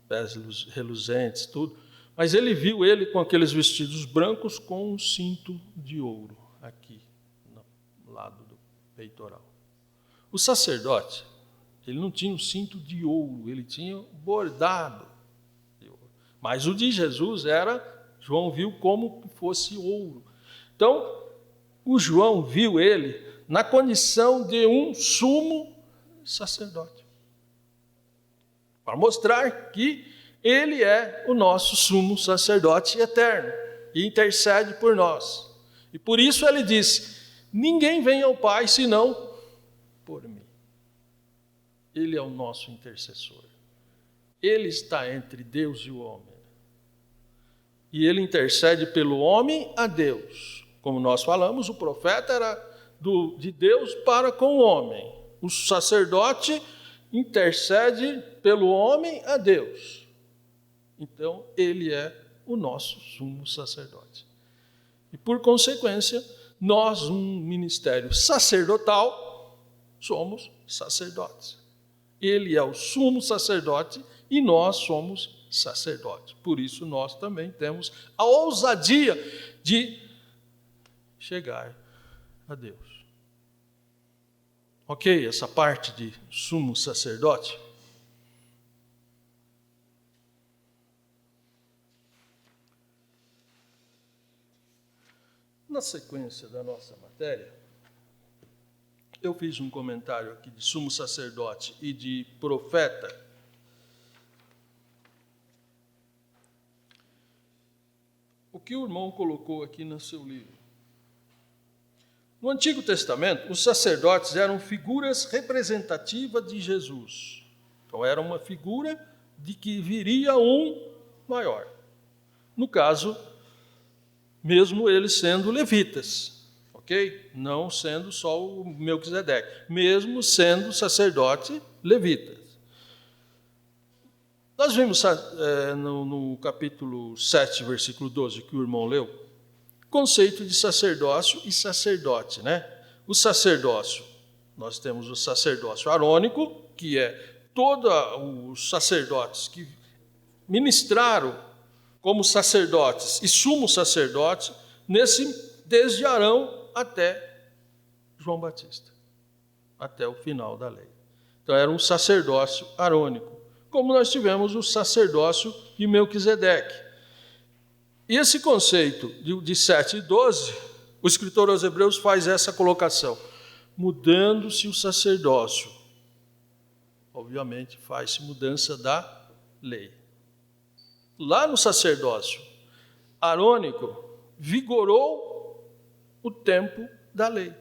pés reluzentes, tudo. Mas ele viu ele com aqueles vestidos brancos com um cinto de ouro aqui, no lado do peitoral. O sacerdote, ele não tinha um cinto de ouro, ele tinha bordado de ouro. Mas o de Jesus João viu como fosse ouro. Então, o João viu ele na condição de um sumo sacerdote, para mostrar que ele é o nosso sumo sacerdote eterno e intercede por nós. E por isso ele disse: ninguém vem ao Pai senão por mim. Ele é o nosso intercessor. Ele está entre Deus e o homem. E ele intercede pelo homem a Deus. Como nós falamos, o profeta era de Deus para com o homem. O sacerdote intercede pelo homem a Deus. Então, ele é o nosso sumo sacerdote. E, por consequência, nós, um ministério sacerdotal, somos sacerdotes. Ele é o sumo sacerdote e nós somos sacerdotes. Por isso, nós também temos a ousadia de chegar a Deus. Ok? Essa parte de sumo sacerdote. Na sequência da nossa matéria, eu fiz um comentário aqui de sumo sacerdote e de profeta. O que o irmão colocou aqui no seu livro. No Antigo Testamento, os sacerdotes eram figuras representativas de Jesus. Então, era uma figura de que viria um maior. No caso, mesmo eles sendo levitas, ok? Não sendo só o Melquisedeque, mesmo sendo sacerdote levitas. Nós vimos no capítulo 7, versículo 12, que o irmão leu, conceito de sacerdócio e sacerdote, O sacerdócio, nós temos o sacerdócio arônico, que é todos os sacerdotes que ministraram como sacerdotes e sumo sacerdote, desde Arão até João Batista, até o final da lei. Então era um sacerdócio arônico, como nós tivemos o sacerdócio de Melquisedeque. E esse conceito de 7 e 12, o escritor aos Hebreus faz essa colocação. Mudando-se o sacerdócio, obviamente faz-se mudança da lei. Lá no sacerdócio arônico, vigorou o tempo da lei.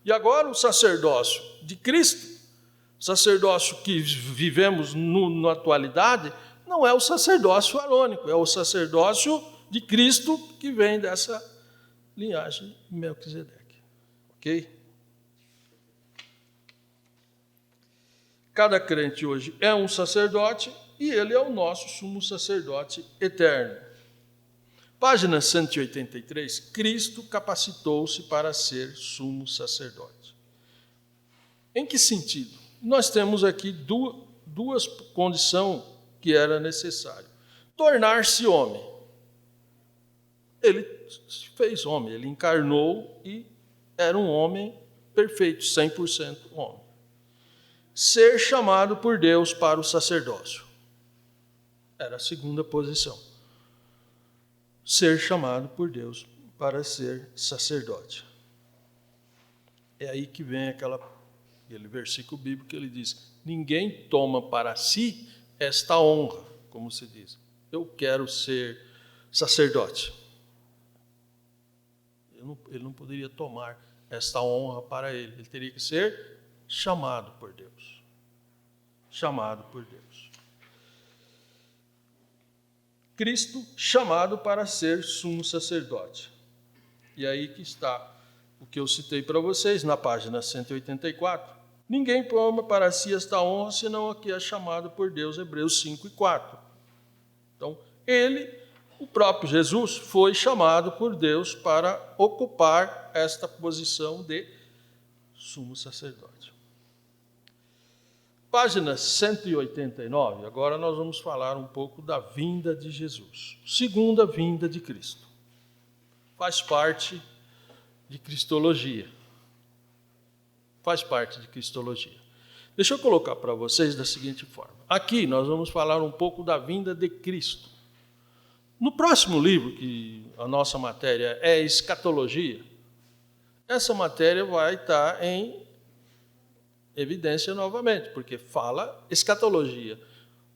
E agora o sacerdócio de Cristo, o sacerdócio que vivemos na atualidade, não é o sacerdócio arônico, é o sacerdócio de Cristo que vem dessa linhagem de Melquisedeque. Ok? Cada crente hoje é um sacerdote e ele é o nosso sumo sacerdote eterno. Página 183, Cristo capacitou-se para ser sumo sacerdote. Em que sentido? Nós temos aqui duas condições que era necessário. Tornar-se homem. Ele se fez homem, ele encarnou e era um homem perfeito, 100% homem. Ser chamado por Deus para o sacerdócio. Era a segunda posição. Ser chamado por Deus para ser sacerdote. É aí que vem aquele versículo bíblico que ele diz: ninguém toma para si esta honra, como se diz. eu quero ser sacerdote. Ele não poderia tomar esta honra para ele. Ele teria que ser chamado por Deus. Chamado por Deus. Cristo chamado para ser sumo sacerdote. E aí que está o que eu citei para vocês na página 184. Ninguém toma para si esta honra, senão a que é chamado por Deus, Hebreus 5:4. Então, o próprio Jesus, foi chamado por Deus para ocupar esta posição de sumo sacerdote. Página 189, agora nós vamos falar um pouco da vinda de Jesus. Segunda vinda de Cristo. Faz parte de Cristologia. Faz parte de Cristologia. Deixa eu colocar para vocês da seguinte forma. Aqui nós vamos falar um pouco da vinda de Cristo. No próximo livro, que a nossa matéria é escatologia, essa matéria vai estar em evidência novamente, porque fala escatologia.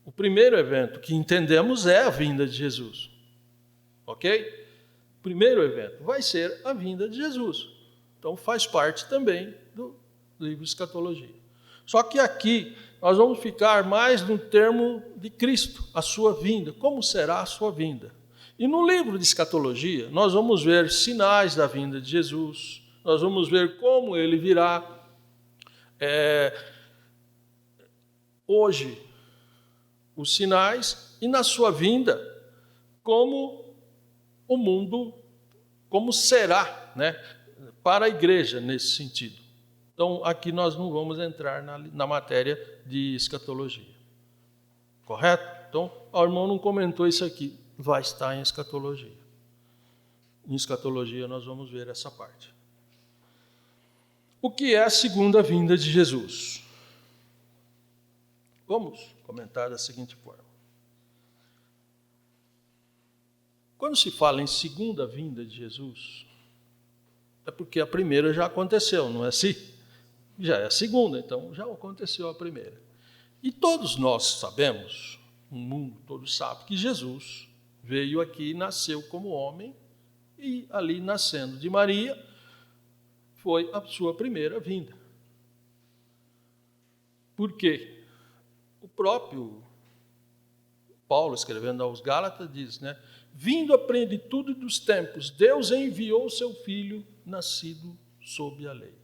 O primeiro evento que entendemos é a vinda de Jesus. Ok? O primeiro evento vai ser a vinda de Jesus. Então faz parte também do livro Escatologia. Só que aqui nós vamos ficar mais no termo de Cristo, a sua vinda. Como será a sua vinda? E no livro de Escatologia, nós vamos ver sinais da vinda de Jesus, nós vamos ver como ele virá. Hoje, os sinais, e na sua vinda, como o mundo, como será, né, para a igreja nesse sentido. Então, aqui nós não vamos entrar na matéria de escatologia. Correto? Então, o irmão não comentou isso aqui, vai estar em escatologia. Em escatologia nós vamos ver essa parte. O que é a segunda vinda de Jesus? Vamos comentar da seguinte forma. Quando se fala em segunda vinda de Jesus, é porque a primeira já aconteceu, não é assim? Já é a segunda, então já aconteceu a primeira. E todos nós sabemos, o mundo todo sabe, que Jesus veio aqui, nasceu como homem, e ali nascendo de Maria, foi a sua primeira vinda. Por quê? O próprio Paulo, escrevendo aos Gálatas, diz, né? Vindo a plenitude dos tempos, Deus enviou o seu Filho, nascido sob a lei.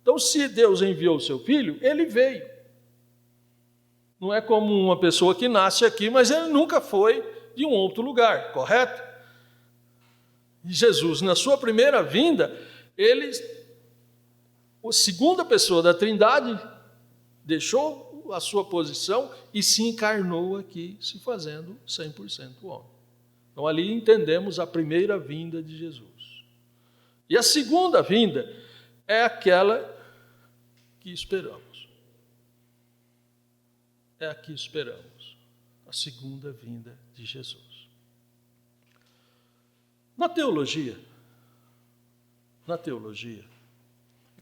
Então, se Deus enviou o seu Filho, ele veio. Não é como uma pessoa que nasce aqui, mas ele nunca foi de um outro lugar, correto? E Jesus, na sua primeira vinda, a segunda pessoa da Trindade, deixou a sua posição e se encarnou aqui, se fazendo 100% homem. Então, ali entendemos a primeira vinda de Jesus. E a segunda vinda é aquela que esperamos. É a que esperamos. A segunda vinda de Jesus. Na teologia,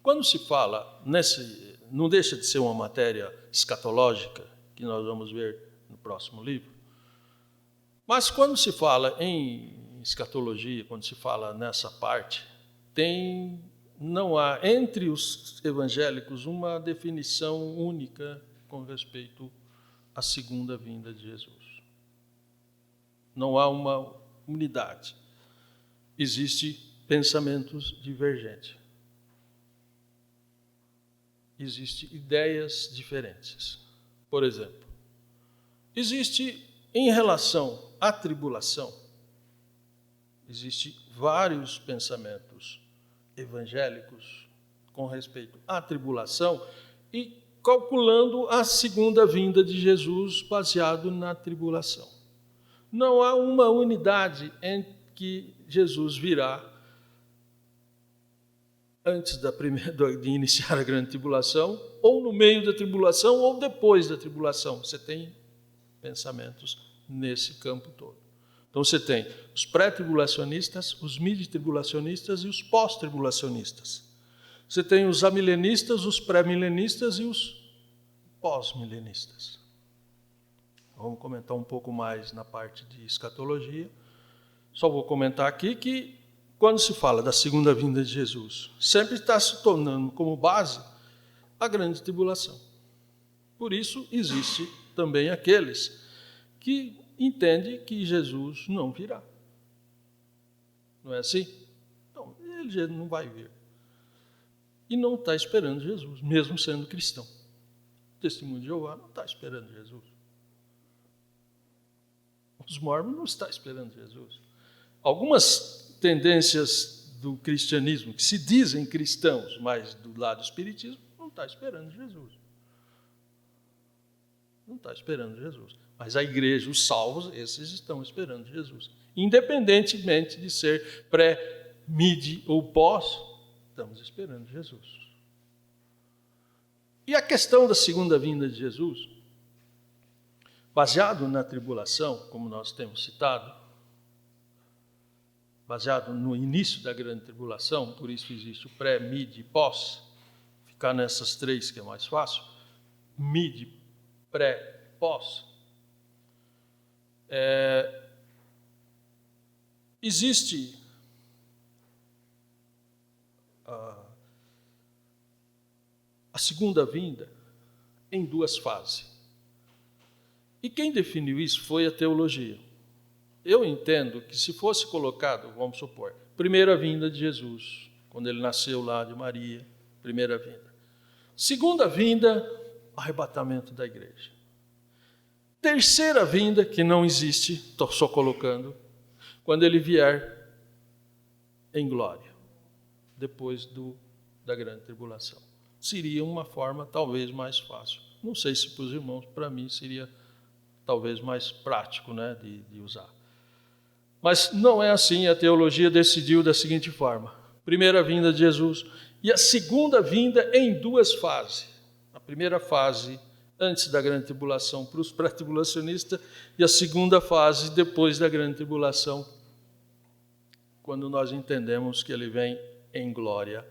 quando se fala não deixa de ser uma matéria escatológica, que nós vamos ver no próximo livro, mas quando se fala em escatologia, quando se fala nessa parte, não há entre os evangélicos uma definição única com respeito à segunda vinda de Jesus. Não há uma unidade. Existem pensamentos divergentes. Existem ideias diferentes. Por exemplo, existe em relação à tribulação, existem vários pensamentos evangélicos com respeito à tribulação e calculando a segunda vinda de Jesus baseado na tribulação. Não há uma unidade em que Jesus virá antes de iniciar a grande tribulação, ou no meio da tribulação, ou depois da tribulação. Você tem pensamentos nesse campo todo. Então você tem os pré-tribulacionistas, os mid-tribulacionistas e os pós-tribulacionistas. Você tem os amilenistas, os pré-milenistas e os pós-milenistas. Vamos comentar um pouco mais na parte de escatologia. Só vou comentar aqui que, quando se fala da segunda vinda de Jesus, sempre está se tornando como base a grande tribulação. Por isso, existe também aqueles que entendem que Jesus não virá. Não é assim? Então, ele não vai vir. E não está esperando Jesus, mesmo sendo cristão. O Testemunho de Jeová não está esperando Jesus. Os mormons não estão esperando Jesus. Algumas tendências do cristianismo, que se dizem cristãos, mas do lado do espiritismo, não está esperando Jesus. Não está esperando Jesus. Mas a igreja, os salvos, esses estão esperando Jesus. Independentemente de ser pré, mid ou pós, estamos esperando Jesus. E a questão da segunda vinda de Jesus, baseado na tribulação, como nós temos citado, baseado no início da grande tribulação, por isso existe o pré, mid e pós, ficar nessas três que é mais fácil, mid, pré, pós. Existe a segunda vinda em duas fases. E quem definiu isso foi a teologia. Eu entendo que se fosse colocado, vamos supor, primeira vinda de Jesus, quando ele nasceu lá de Maria, primeira vinda. Segunda vinda, arrebatamento da igreja. Terceira vinda, que não existe, estou só colocando, quando ele vier em glória, depois da grande tribulação. Seria uma forma talvez mais fácil. Não sei se para os irmãos, para mim seria talvez mais prático, né, de usar. Mas não é assim, a teologia decidiu da seguinte forma: primeira vinda de Jesus e a segunda vinda em duas fases. A primeira fase antes da grande tribulação para os pré-tribulacionistas e a segunda fase depois da grande tribulação, quando nós entendemos que ele vem em glória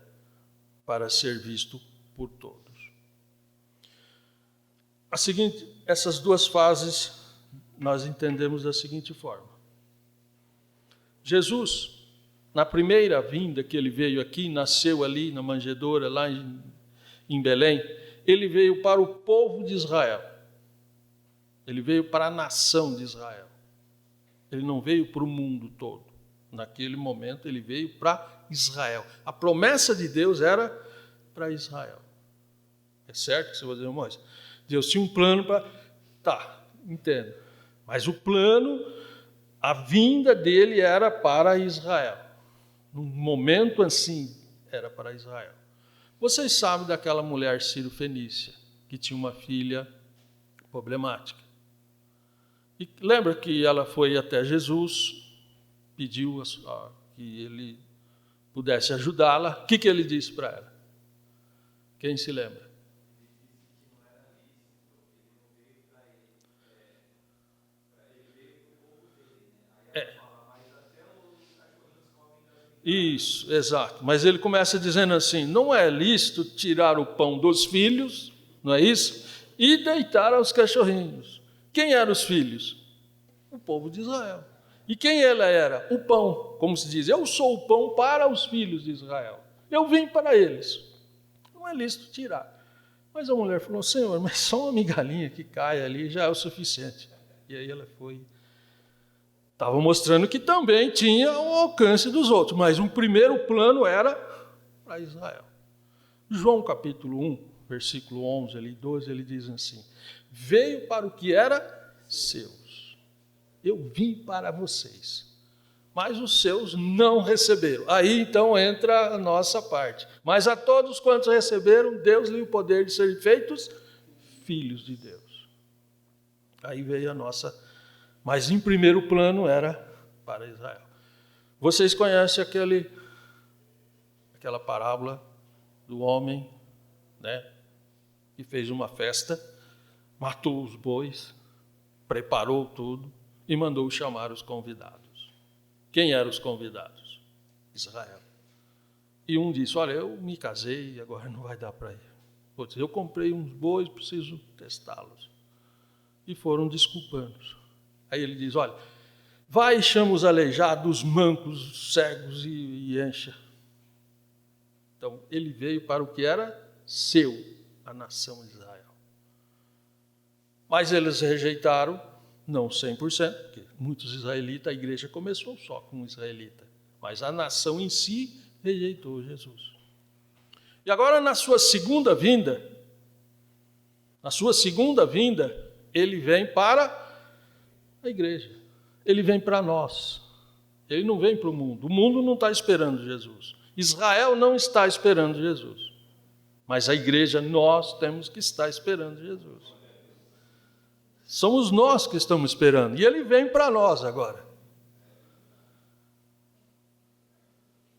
para ser visto por todos. Essas duas fases nós entendemos da seguinte forma. Jesus, na primeira vinda que ele veio aqui, nasceu ali na manjedoura, lá em Belém, ele veio para o povo de Israel. Ele veio para a nação de Israel. Ele não veio para o mundo todo. Naquele momento ele veio para Israel. A promessa de Deus era para Israel. É certo que você vai dizer, irmãos, Deus tinha um plano para... Tá, entendo. Mas o plano, a vinda dele era para Israel. Num momento assim, era para Israel. Vocês sabem daquela mulher Ciro-Fenícia, que tinha uma filha problemática. E lembra que ela foi até Jesus, pediu que ele pudesse ajudá-la. O que ele disse para ela? Quem se lembra? Isso, exato. Mas ele começa dizendo assim, não é lícito tirar o pão dos filhos, não é isso? E deitar aos cachorrinhos. Quem eram os filhos? O povo de Israel. E quem ela era? O pão. Como se diz, eu sou o pão para os filhos de Israel. Eu vim para eles. Não é lícito tirar. Mas a mulher falou, Senhor, mas só uma migalhinha que cai ali já é o suficiente. E aí ela foi... Estava mostrando que também tinha o alcance dos outros, mas um primeiro plano era para Israel. João capítulo 1, versículo 11, ali, 12, ele diz assim, veio para o que era seus. Eu vim para vocês, mas os seus não receberam. Aí então entra a nossa parte. Mas a todos quantos receberam, Deus lhe o poder de serem feitos filhos de Deus. Aí veio a nossa... Mas em primeiro plano era para Israel. Vocês conhecem aquela parábola do homem, né, que fez uma festa, matou os bois, preparou tudo e mandou chamar os convidados. Quem eram os convidados? Israel. E um disse, olha, eu me casei e agora não vai dar para ir. Outro disse, eu comprei uns bois, preciso testá-los. e foram desculpando. Aí ele diz, olha, vai e chama os aleijados, os mancos, os cegos e encha. Então, ele veio para o que era seu, a nação de Israel. Mas eles rejeitaram, não 100%, porque muitos israelitas, a igreja começou só com um israelita, mas a nação em si rejeitou Jesus. E agora, na sua segunda vinda, ele vem para a igreja, ele vem para nós, ele não vem para o mundo não está esperando Jesus, Israel não está esperando Jesus, mas a igreja, nós temos que estar esperando Jesus. Somos nós que estamos esperando. E ele vem para nós agora.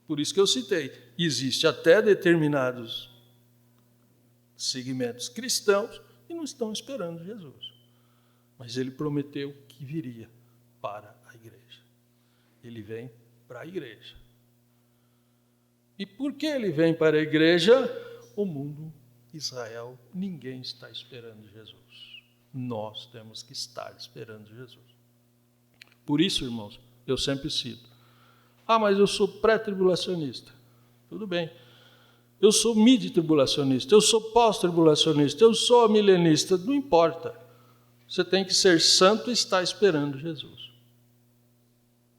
Por isso que eu citei. Existe até determinados segmentos cristãos que não estão esperando Jesus. Mas ele prometeu que viria para a igreja. Ele vem para a igreja. E por que ele vem para a igreja? O mundo, Israel, ninguém está esperando Jesus. Nós temos que estar esperando Jesus. Por isso, irmãos, eu sempre cito, mas eu sou pré-tribulacionista. Tudo bem. Eu sou mid-tribulacionista, eu sou pós-tribulacionista, eu sou milenista, não importa. Você tem que ser santo e estar esperando Jesus.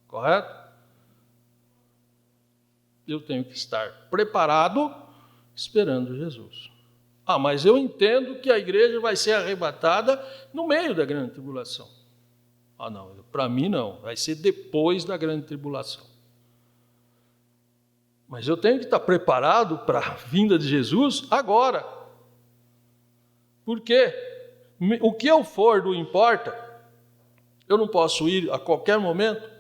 Correto? Eu tenho que estar preparado esperando Jesus. Mas eu entendo que a igreja vai ser arrebatada no meio da grande tribulação. Não, para mim não, vai ser depois da grande tribulação. Mas eu tenho que estar preparado para a vinda de Jesus agora. Porque o que eu for não importa, eu não posso ir a qualquer momento,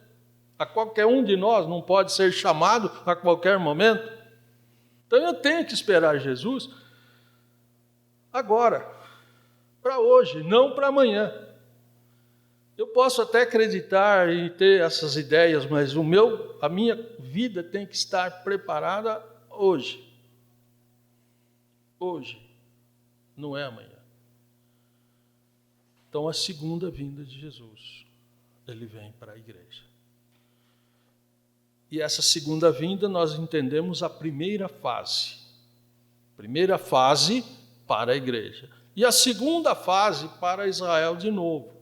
a qualquer um de nós não pode ser chamado a qualquer momento. Então eu tenho que esperar Jesus agora, para hoje, não para amanhã. Eu posso até acreditar e ter essas ideias, mas a minha vida tem que estar preparada hoje. Hoje, não é amanhã. Então, a segunda vinda de Jesus, ele vem para a igreja. E essa segunda vinda, nós entendemos a primeira fase. Primeira fase para a igreja. E a segunda fase para Israel de novo.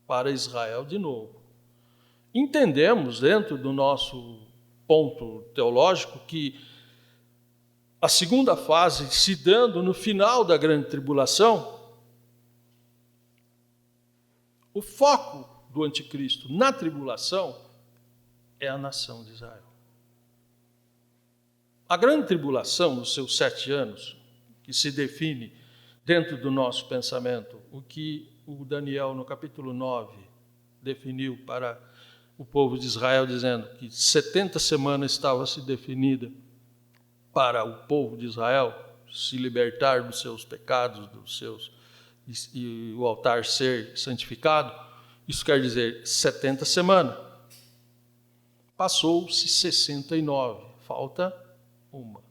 Para Israel de novo. Entendemos, dentro do nosso ponto teológico, que a segunda fase, se dando no final da grande tribulação, o foco do anticristo na tribulação é a nação de Israel. A grande tribulação, nos seus 7 anos, que se define dentro do nosso pensamento, o que o Daniel, no capítulo 9, definiu para o povo de Israel, dizendo que 70 semanas estava se definida para o povo de Israel se libertar dos seus pecados, e o altar ser santificado. Isso quer dizer 70 semanas. Passou-se 69, falta uma.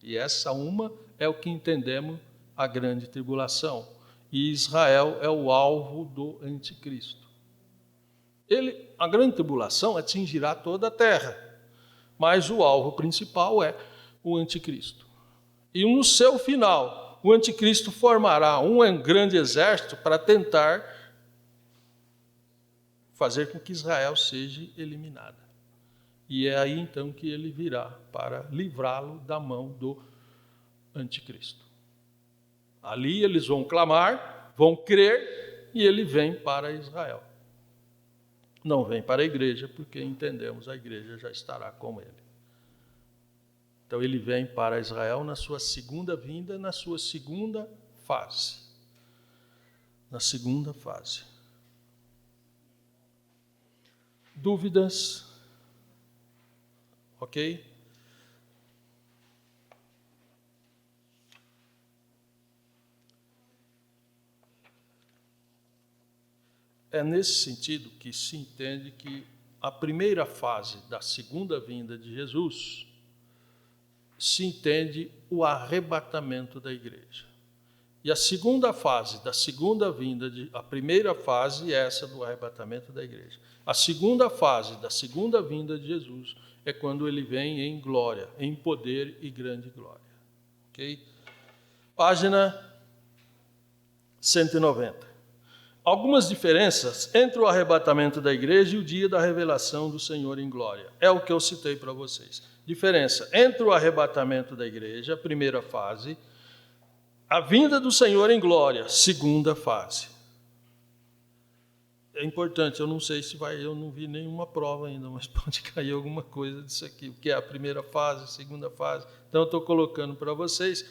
E essa uma é o que entendemos a grande tribulação. E Israel é o alvo do anticristo. A grande tribulação atingirá toda a terra, mas o alvo principal é o anticristo. E no seu final, o anticristo formará um grande exército para tentar fazer com que Israel seja eliminada. E é aí então que ele virá para livrá-lo da mão do anticristo. Ali eles vão clamar, vão crer, e ele vem para Israel. Não vem para a igreja, porque entendemos a igreja já estará com ele. Então ele vem para Israel na sua segunda vinda, na sua segunda fase. Na segunda fase. Dúvidas? Ok? É nesse sentido que se entende que a primeira fase da segunda vinda de Jesus se entende o arrebatamento da igreja. E a segunda fase da segunda vinda, a primeira fase é essa do arrebatamento da igreja. A segunda fase da segunda vinda de Jesus é quando ele vem em glória, em poder e grande glória. Ok? Página 190. Algumas diferenças entre o arrebatamento da igreja e o dia da revelação do Senhor em glória. É o que eu citei para vocês. Diferença entre o arrebatamento da igreja, primeira fase, a vinda do Senhor em glória, segunda fase. É importante, eu não sei se vai, eu não vi nenhuma prova ainda, mas pode cair alguma coisa disso aqui, o que é a primeira fase, a segunda fase. Então eu estou colocando para vocês,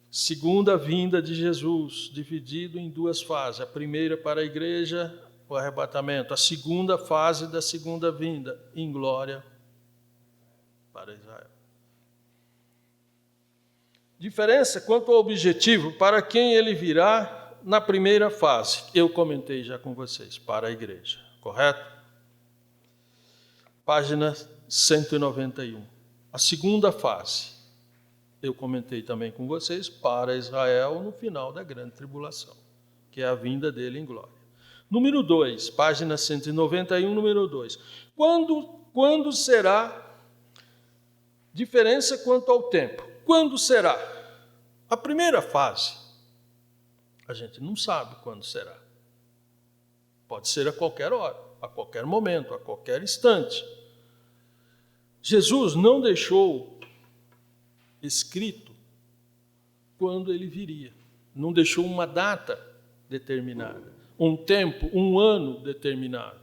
segunda vinda de Jesus, dividido em duas fases. A primeira para a igreja, o arrebatamento. A segunda fase da segunda vinda, em glória para Israel. Diferença quanto ao objetivo, para quem ele virá na primeira fase. Eu comentei já com vocês, para a igreja, correto? Página 191. A segunda fase, eu comentei também com vocês, para Israel no final da grande tribulação, que é a vinda dele em glória. Número 2, página 191, número 2. Quando será? Diferença quanto ao tempo. Quando será? A primeira fase, a gente não sabe quando será. Pode ser a qualquer hora, a qualquer momento, a qualquer instante. Jesus não deixou escrito quando ele viria. Não deixou uma data determinada, um tempo, um ano determinado.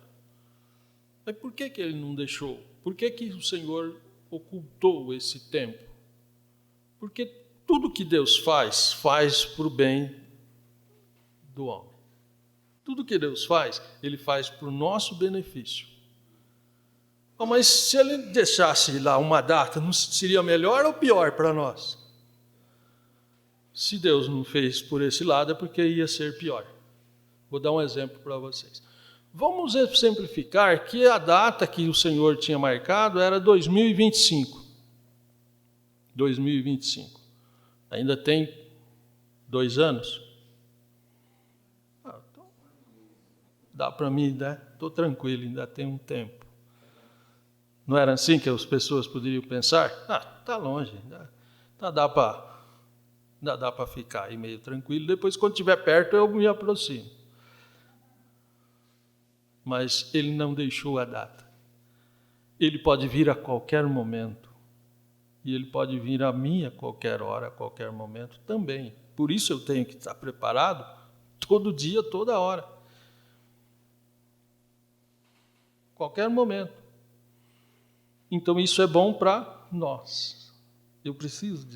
Mas por que ele não deixou? Por que o Senhor ocultou esse tempo? Porque tudo que Deus faz para o bem do homem. Tudo que Deus faz, ele faz para o nosso benefício. Mas se ele deixasse lá uma data, não seria melhor ou pior para nós? Se Deus não fez por esse lado, é porque ia ser pior. Vou dar um exemplo para vocês. Vamos exemplificar que a data que o Senhor tinha marcado era 2025. 2025. Ainda tem 2 anos? Então, dá para mim, né? Estou tranquilo, ainda tem um tempo. Não era assim que as pessoas poderiam pensar? Está longe, ainda dá para ficar aí meio tranquilo. Depois, quando estiver perto, eu me aproximo. Mas ele não deixou a data. Ele pode vir a qualquer momento. E ele pode vir a mim a qualquer hora, a qualquer momento também. Por isso eu tenho que estar preparado todo dia, toda hora. Qualquer momento. Então isso é bom para nós. Eu preciso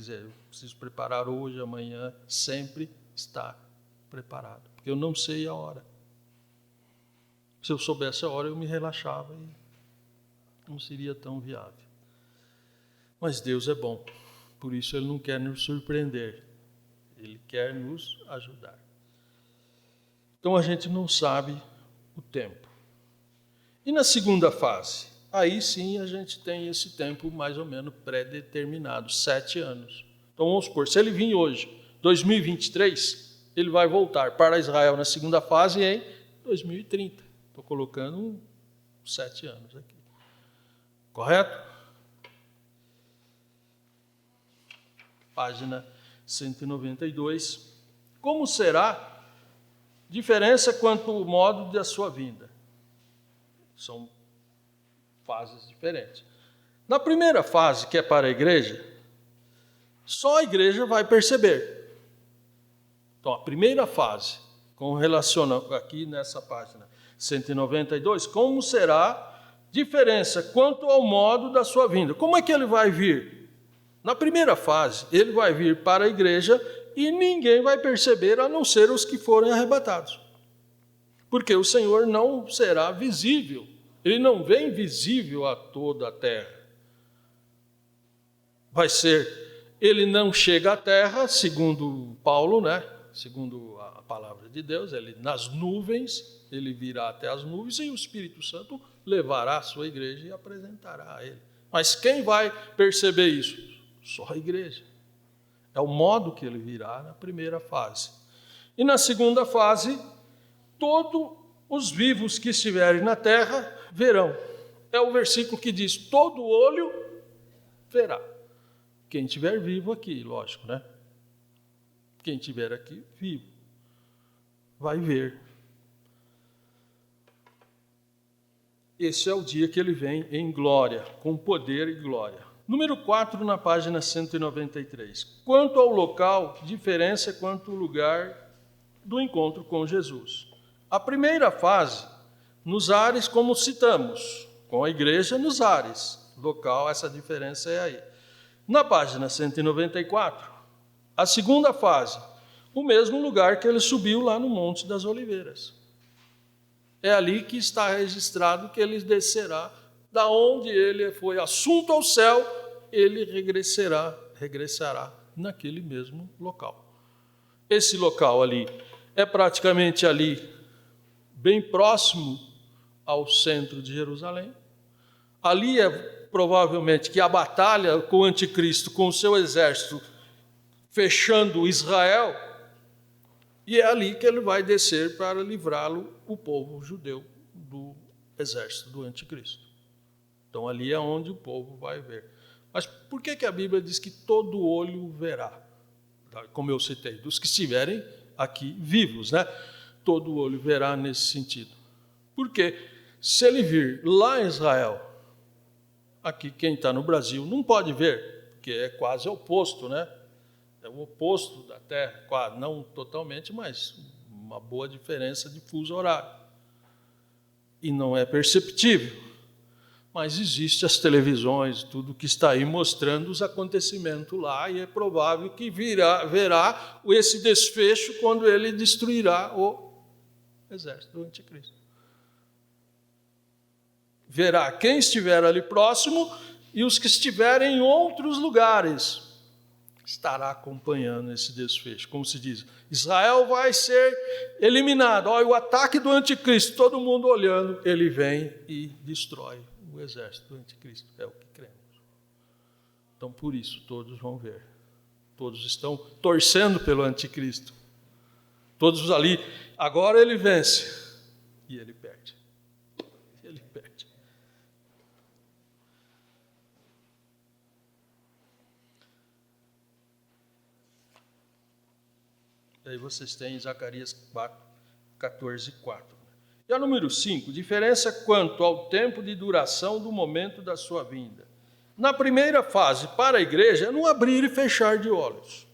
preparar hoje, amanhã, sempre estar preparado. Porque eu não sei a hora. Se eu soubesse a hora, eu me relaxava e não seria tão viável. Mas Deus é bom, por isso Ele não quer nos surpreender, Ele quer nos ajudar. Então a gente não sabe o tempo. E na segunda fase? Aí sim a gente tem esse tempo mais ou menos pré-determinado, 7 anos. Então vamos supor, se ele vir hoje, 2023, ele vai voltar para Israel na segunda fase em 2030. Estou colocando 7 anos aqui. Correto? Página 192. Como será? Diferença quanto ao modo da sua vinda. São fases diferentes. Na primeira fase, que é para a igreja, só a igreja vai perceber. Então, a primeira fase, com relação aqui nessa página 192, como será diferença quanto ao modo da sua vinda. Como é que ele vai vir? Na primeira fase, ele vai vir para a igreja e ninguém vai perceber, a não ser os que forem arrebatados. Porque o Senhor não será visível. Ele não vem visível a toda a terra. Ele não chega à terra, segundo Paulo, né? Segundo a palavra de Deus, ele nas nuvens, ele virá até as nuvens e o Espírito Santo levará a sua igreja e apresentará a ele. Mas quem vai perceber isso? Só a igreja. É o modo que ele virá na primeira fase. E na segunda fase, todos os vivos que estiverem na terra verão. É o versículo que diz: todo olho verá. Quem estiver vivo aqui, lógico, né? Quem estiver aqui vivo vai ver. Esse é o dia que ele vem em glória, com poder e glória. Número 4, na página 193. Quanto ao local, diferença quanto ao lugar do encontro com Jesus. A primeira fase, nos ares, como citamos, com a igreja nos ares. Local, essa diferença é aí. Na página 194, a segunda fase, o mesmo lugar que ele subiu lá no Monte das Oliveiras. É ali que está registrado que ele descerá, da onde ele foi assunto ao céu, ele regressará naquele mesmo local. Esse local ali é praticamente ali, bem próximo ao centro de Jerusalém. Ali é provavelmente que a batalha com o anticristo, com o seu exército, fechando Israel, e é ali que ele vai descer para livrá-lo, o povo judeu, do exército do anticristo. Então ali é onde o povo vai ver. Mas por que a Bíblia diz que todo olho verá? Como eu citei, dos que estiverem aqui vivos, né? Todo olho verá nesse sentido. Porque se ele vir lá em Israel, aqui quem está no Brasil não pode ver, porque é quase oposto, né? É o oposto da Terra, quase, não totalmente, mas uma boa diferença de fuso horário. E não é perceptível. Mas existem as televisões, tudo que está aí mostrando os acontecimentos lá, e é provável que verá esse desfecho quando ele destruirá o exército do anticristo. Verá quem estiver ali próximo e os que estiverem em outros lugares. Estará acompanhando esse desfecho. Como se diz, Israel vai ser eliminado. Olha, o ataque do anticristo, todo mundo olhando, ele vem e destrói o exército do anticristo. É o que cremos. Então, por isso, todos vão ver. Todos estão torcendo pelo anticristo. Todos ali. Agora ele vence. E ele perde. Ele perde. Aí vocês têm Zacarias 14, 4. E a número 5, diferença quanto ao tempo de duração do momento da sua vinda. Na primeira fase, para a igreja, é no abrir e fechar de olhos.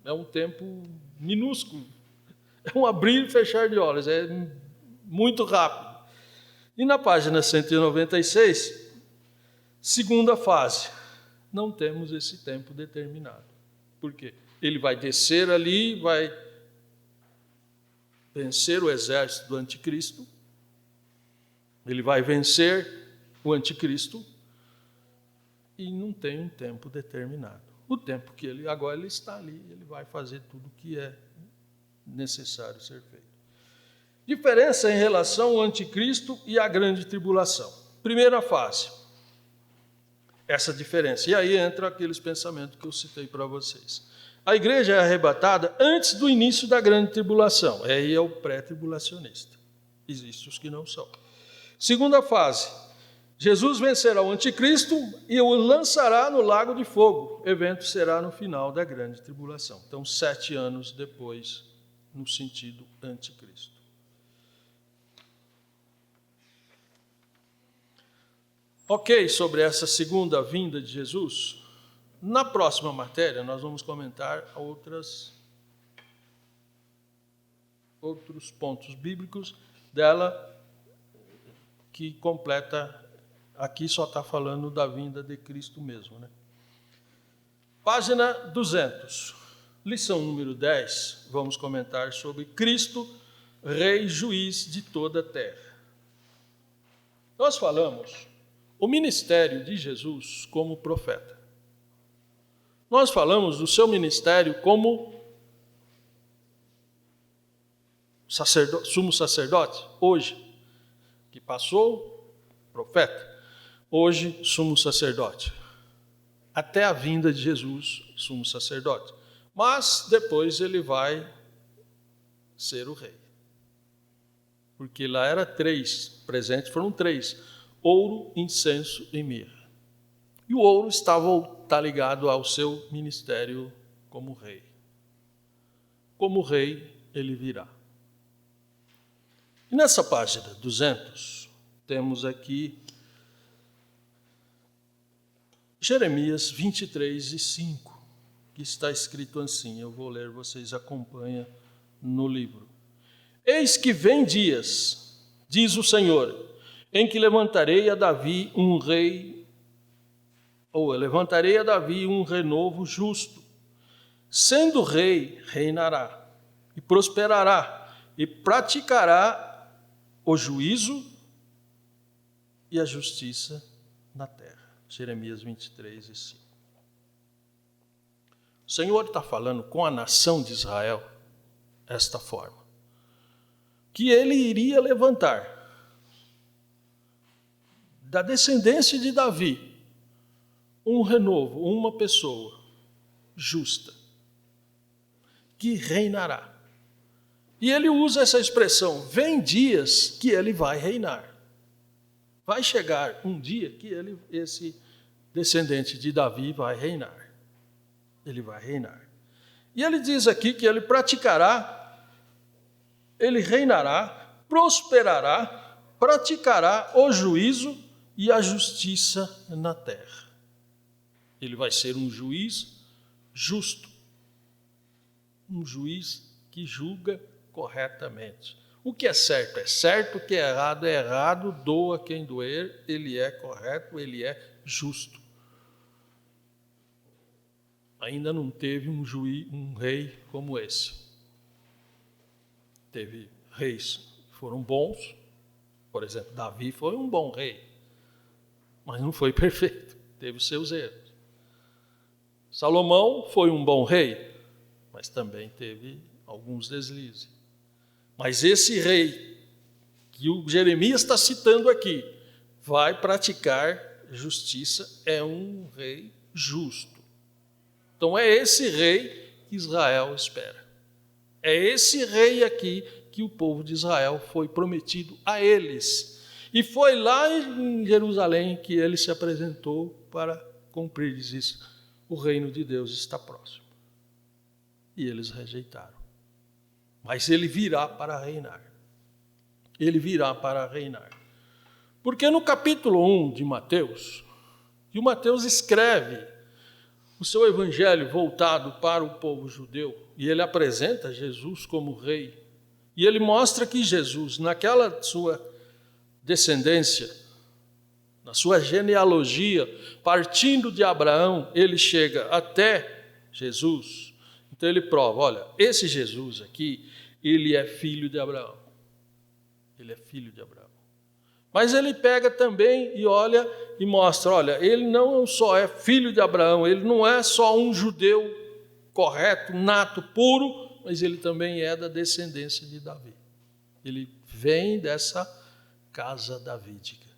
É um tempo minúsculo. É um abrir e fechar de olhos. É muito rápido. E na página 196, segunda fase, não temos esse tempo determinado. Por quê? Ele vai descer ali, vai vencer o exército do anticristo, ele vai vencer o anticristo e não tem um tempo determinado. O tempo que ele está ali, ele vai fazer tudo o que é necessário ser feito. Diferença em relação ao anticristo e à grande tribulação. Primeira fase, essa diferença. E aí entra aqueles pensamentos que eu citei para vocês. A igreja é arrebatada antes do início da grande tribulação. Aí é o pré-tribulacionista. Existem os que não são. Segunda fase. Jesus vencerá o anticristo e o lançará no lago de fogo. O evento será no final da grande tribulação. Então, 7 anos depois, no sentido anticristo. Ok, sobre essa segunda vinda de Jesus. Na próxima matéria, nós vamos comentar outros pontos bíblicos dela, que completa, aqui só está falando da vinda de Cristo mesmo, né? Página 200, lição número 10, vamos comentar sobre Cristo, Rei Juiz de toda a terra. Nós falamos o ministério de Jesus como profeta. Nós falamos do seu ministério como sumo sacerdote, hoje, que passou, profeta, hoje, sumo sacerdote. Até a vinda de Jesus, sumo sacerdote. Mas depois ele vai ser o rei. Porque lá era 3, presentes foram 3, ouro, incenso e mirra. E o ouro está ligado ao seu ministério como rei. Como rei, ele virá. E nessa página 200, temos aqui Jeremias 23:5, que está escrito assim, eu vou ler, vocês acompanham no livro. Eis que vem dias, diz o Senhor, em que levantarei a Davi um renovo justo. Sendo rei, reinará e prosperará e praticará o juízo e a justiça na terra. Jeremias 23:5. O Senhor está falando com a nação de Israel esta forma, que ele iria levantar da descendência de Davi um renovo, uma pessoa justa, que reinará. E ele usa essa expressão, vem dias que ele vai reinar. Vai chegar um dia que esse descendente de Davi vai reinar. Ele vai reinar. E ele diz aqui que ele praticará, ele reinará, prosperará, praticará o juízo e a justiça na terra. Ele vai ser um juiz justo, um juiz que julga corretamente. O que é certo, o que é errado, doa quem doer, ele é correto, ele é justo. Ainda não teve um rei como esse. Teve reis que foram bons, por exemplo, Davi foi um bom rei, mas não foi perfeito, teve os seus erros. Salomão foi um bom rei, mas também teve alguns deslizes. Mas esse rei que o Jeremias está citando aqui, vai praticar justiça, é um rei justo. Então é esse rei que Israel espera. É esse rei aqui que o povo de Israel foi prometido a eles. E foi lá em Jerusalém que ele se apresentou para cumprir isso. O reino de Deus está próximo. E eles rejeitaram. Mas ele virá para reinar. Ele virá para reinar. Porque no capítulo 1 de Mateus, e o Mateus escreve o seu evangelho voltado para o povo judeu, e ele apresenta Jesus como rei, e ele mostra que Jesus, naquela sua descendência, na sua genealogia, partindo de Abraão, ele chega até Jesus. Então ele prova, olha, esse Jesus aqui, ele é filho de Abraão. Ele é filho de Abraão. Mas ele pega também e olha e mostra, olha, ele não só é filho de Abraão, ele não é só um judeu correto, nato, puro, mas ele também é da descendência de Davi. Ele vem dessa casa davídica.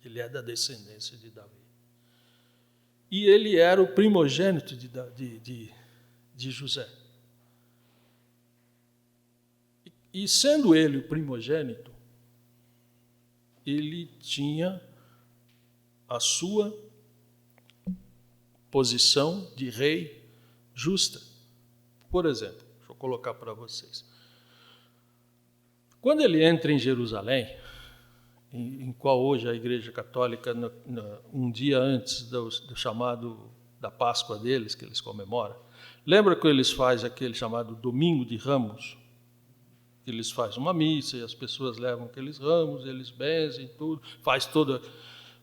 Ele é da descendência de Davi. E ele era o primogênito de José. E sendo ele o primogênito, ele tinha a sua posição de rei justa. Por exemplo, deixa eu colocar para vocês. Quando ele entra em Jerusalém, em qual hoje a Igreja Católica, um dia antes do chamado da Páscoa deles, que eles comemoram, lembra que eles fazem aquele chamado Domingo de Ramos? Eles fazem uma missa e as pessoas levam aqueles ramos, eles benzem tudo, faz toda.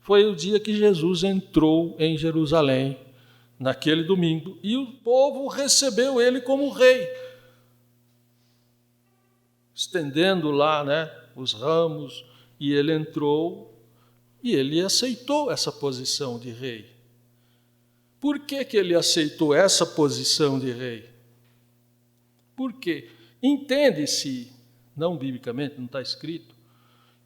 Foi o dia que Jesus entrou em Jerusalém, naquele domingo, e o povo recebeu ele como rei, estendendo lá, os ramos, e ele entrou e ele aceitou essa posição de rei. Por que ele aceitou essa posição de rei? Porque entende-se, não biblicamente, não está escrito,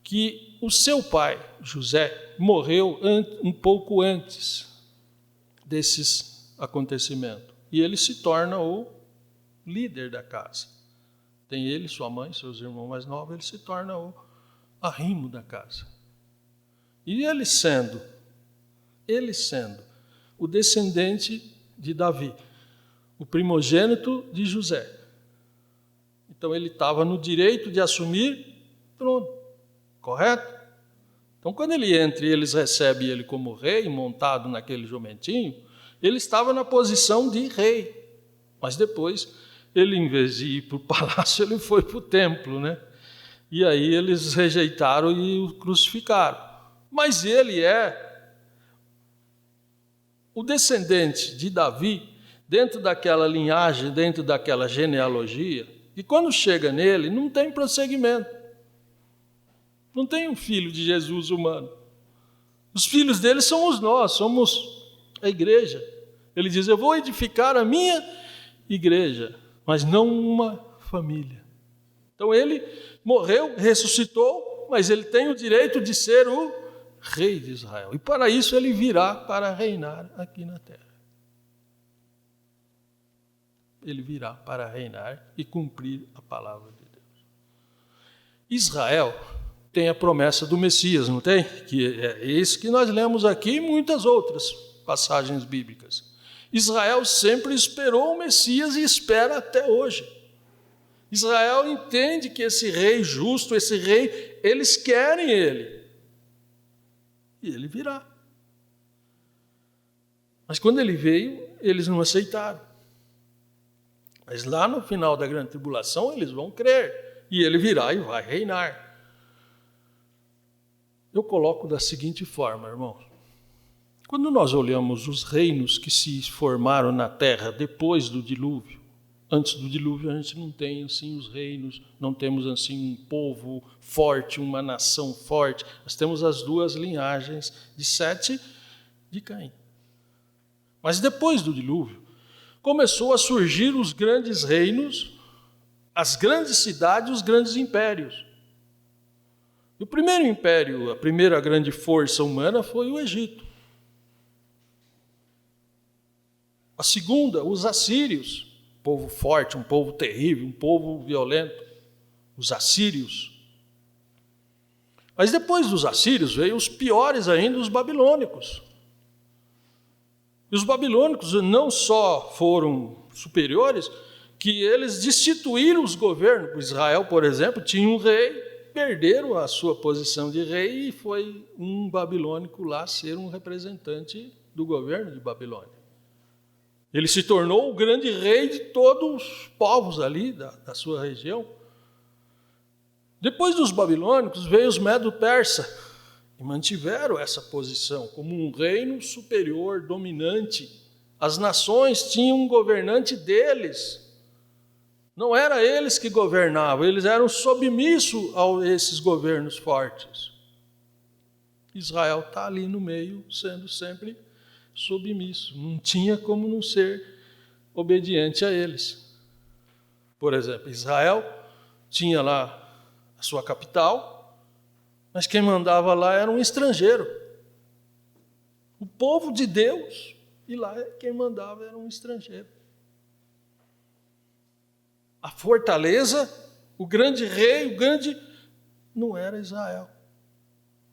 que o seu pai, José, morreu um pouco antes desses acontecimentos. E ele se torna o líder da casa. Tem ele, sua mãe, seus irmãos mais novos, ele se torna o arrimo da casa. E ele sendo o descendente de Davi, o primogênito de José. Então ele estava no direito de assumir trono, correto? Então quando ele entra e eles recebem ele como rei, montado naquele jumentinho, ele estava na posição de rei. Mas depois, ele, em vez de ir para o palácio, ele foi para o templo, né? E aí eles rejeitaram e o crucificaram. Mas ele é o descendente de Davi, dentro daquela linhagem, dentro daquela genealogia, e quando chega nele, não tem prosseguimento. Não tem um filho de Jesus humano. Os filhos dele somos nós, somos a igreja. Ele diz, eu vou edificar a minha igreja, mas não uma família. Então ele morreu, ressuscitou, mas ele tem o direito de ser o rei de Israel. E para isso ele virá para reinar aqui na terra. Ele virá para reinar e cumprir a palavra de Deus. Israel tem a promessa do Messias, não tem? Que é isso que nós lemos aqui e muitas outras passagens bíblicas. Israel sempre esperou o Messias e espera até hoje. Israel entende que esse rei justo, esse rei, eles querem ele. E ele virá. Mas quando ele veio, eles não aceitaram. Mas lá no final da grande tribulação, eles vão crer. E ele virá e vai reinar. Eu coloco da seguinte forma, irmãos. Quando nós olhamos os reinos que se formaram na terra depois do dilúvio, antes do dilúvio a gente não tem assim os reinos, não temos assim um povo forte, uma nação forte. Nós temos as duas linhagens de Sete e de Caim. Mas depois do dilúvio, começou a surgir os grandes reinos, as grandes cidades, os grandes impérios. E o primeiro império, a primeira grande força humana foi o Egito. A segunda, os assírios, um povo forte, um povo terrível, um povo violento, os assírios. Mas depois dos assírios veio os piores ainda, os babilônicos. E os babilônicos não só foram superiores, que eles destituíram os governos. Israel, por exemplo, tinha um rei, perderam a sua posição de rei e foi um babilônico lá ser um representante do governo de Babilônia. Ele se tornou o grande rei de todos os povos ali da sua região. Depois dos babilônicos veio os medo-persa e mantiveram essa posição como um reino superior, dominante. As nações tinham um governante deles. Não era eles que governavam, eles eram submissos a esses governos fortes. Israel está ali no meio, sendo sempre submisso. Não tinha como não ser obediente a eles. Por exemplo, Israel tinha lá a sua capital, mas quem mandava lá era um estrangeiro. O povo de Deus, e lá quem mandava era um estrangeiro. A fortaleza, o grande rei, não era Israel.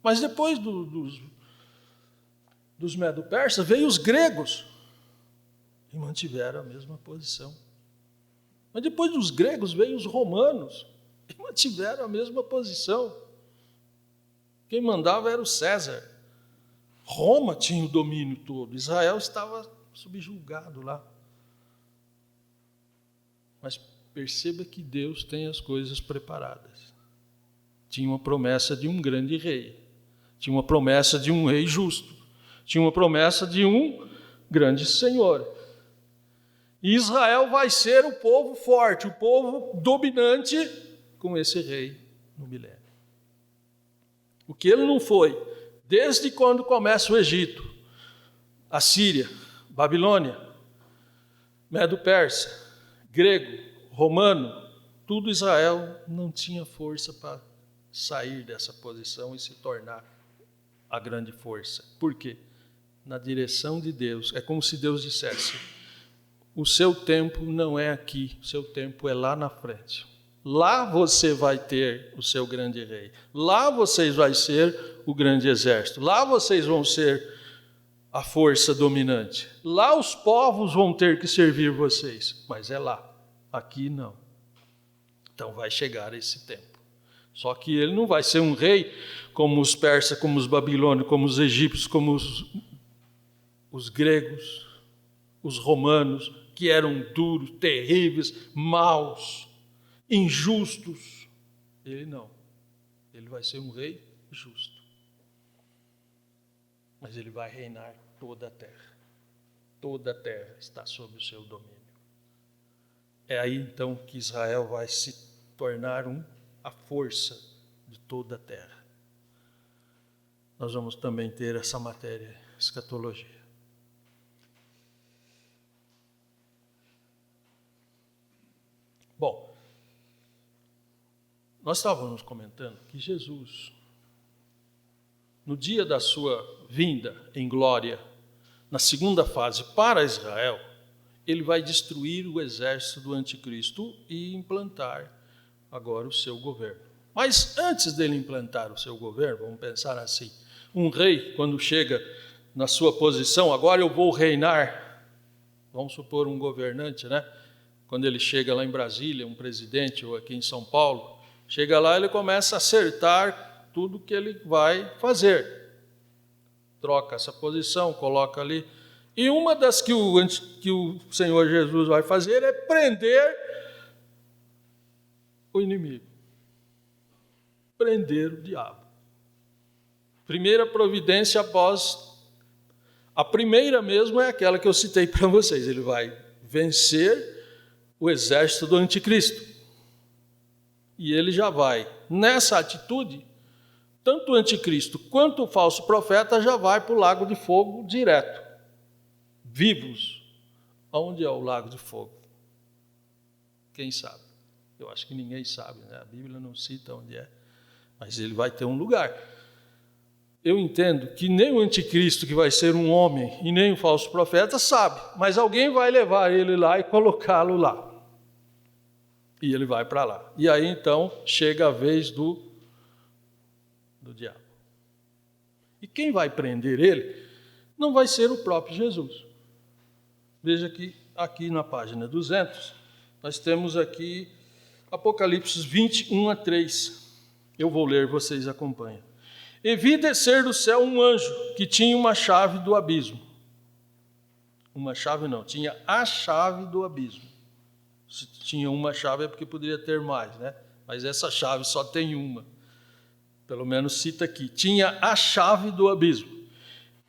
Mas depois dos medo-persas, veio os gregos e mantiveram a mesma posição. Mas depois dos gregos, veio os romanos e mantiveram a mesma posição. Quem mandava era o César. Roma tinha o domínio todo, Israel estava subjugado lá. Mas perceba que Deus tem as coisas preparadas. Tinha uma promessa de um grande rei, tinha uma promessa de um rei justo, tinha uma promessa de um grande Senhor. E Israel vai ser o povo forte, o povo dominante com esse rei no milênio. O que ele não foi, desde quando começa o Egito, a Síria, Babilônia, Medo-Persa, grego, romano, tudo Israel não tinha força para sair dessa posição e se tornar a grande força. Por quê? Na direção de Deus. É como se Deus dissesse, o seu tempo não é aqui, o seu tempo é lá na frente. Lá você vai ter o seu grande rei. Lá vocês vão ser o grande exército. Lá vocês vão ser a força dominante. Lá os povos vão ter que servir vocês. Mas é lá. Aqui não. Então vai chegar esse tempo. Só que ele não vai ser um rei como os persas, como os babilônios, como os egípcios, como os gregos, os romanos, que eram duros, terríveis, maus, injustos. Ele não. Ele vai ser um rei justo. Mas ele vai reinar toda a terra. Toda a terra está sob o seu domínio. É aí então que Israel vai se tornar a força de toda a terra. Nós vamos também ter essa matéria, escatologia. Bom, nós estávamos comentando que Jesus, no dia da sua vinda em glória, na segunda fase para Israel, ele vai destruir o exército do anticristo e implantar agora o seu governo. Mas antes dele implantar o seu governo, vamos pensar assim, um rei, quando chega na sua posição, agora eu vou reinar, vamos supor um governante, né? Quando ele chega lá em Brasília, um presidente, ou aqui em São Paulo, chega lá, ele começa a acertar tudo que ele vai fazer. Troca essa posição, coloca ali. E uma das que o Senhor Jesus vai fazer é prender o inimigo. Prender o diabo. Primeira providência após... A primeira mesmo é aquela que eu citei para vocês. Ele vai vencer o exército do anticristo. E ele já vai, nessa atitude, tanto o anticristo quanto o falso profeta já vai para o lago de fogo direto. Vivos. Onde é o lago de fogo? Quem sabe? Eu acho que ninguém sabe, né? A Bíblia não cita onde é. Mas ele vai ter um lugar. Eu entendo que nem o anticristo, que vai ser um homem, e nem o falso profeta sabe, mas alguém vai levar ele lá e colocá-lo lá. E ele vai para lá. E aí, então, chega a vez do diabo. E quem vai prender ele não vai ser o próprio Jesus. Veja que aqui na página 200, nós temos aqui Apocalipse 21:3. Eu vou ler, vocês acompanham. E vi descer do céu um anjo que tinha uma chave do abismo. Uma chave não, tinha a chave do abismo. Se tinha uma chave é porque poderia ter mais, né? Mas essa chave só tem uma. Pelo menos cita aqui. Tinha a chave do abismo.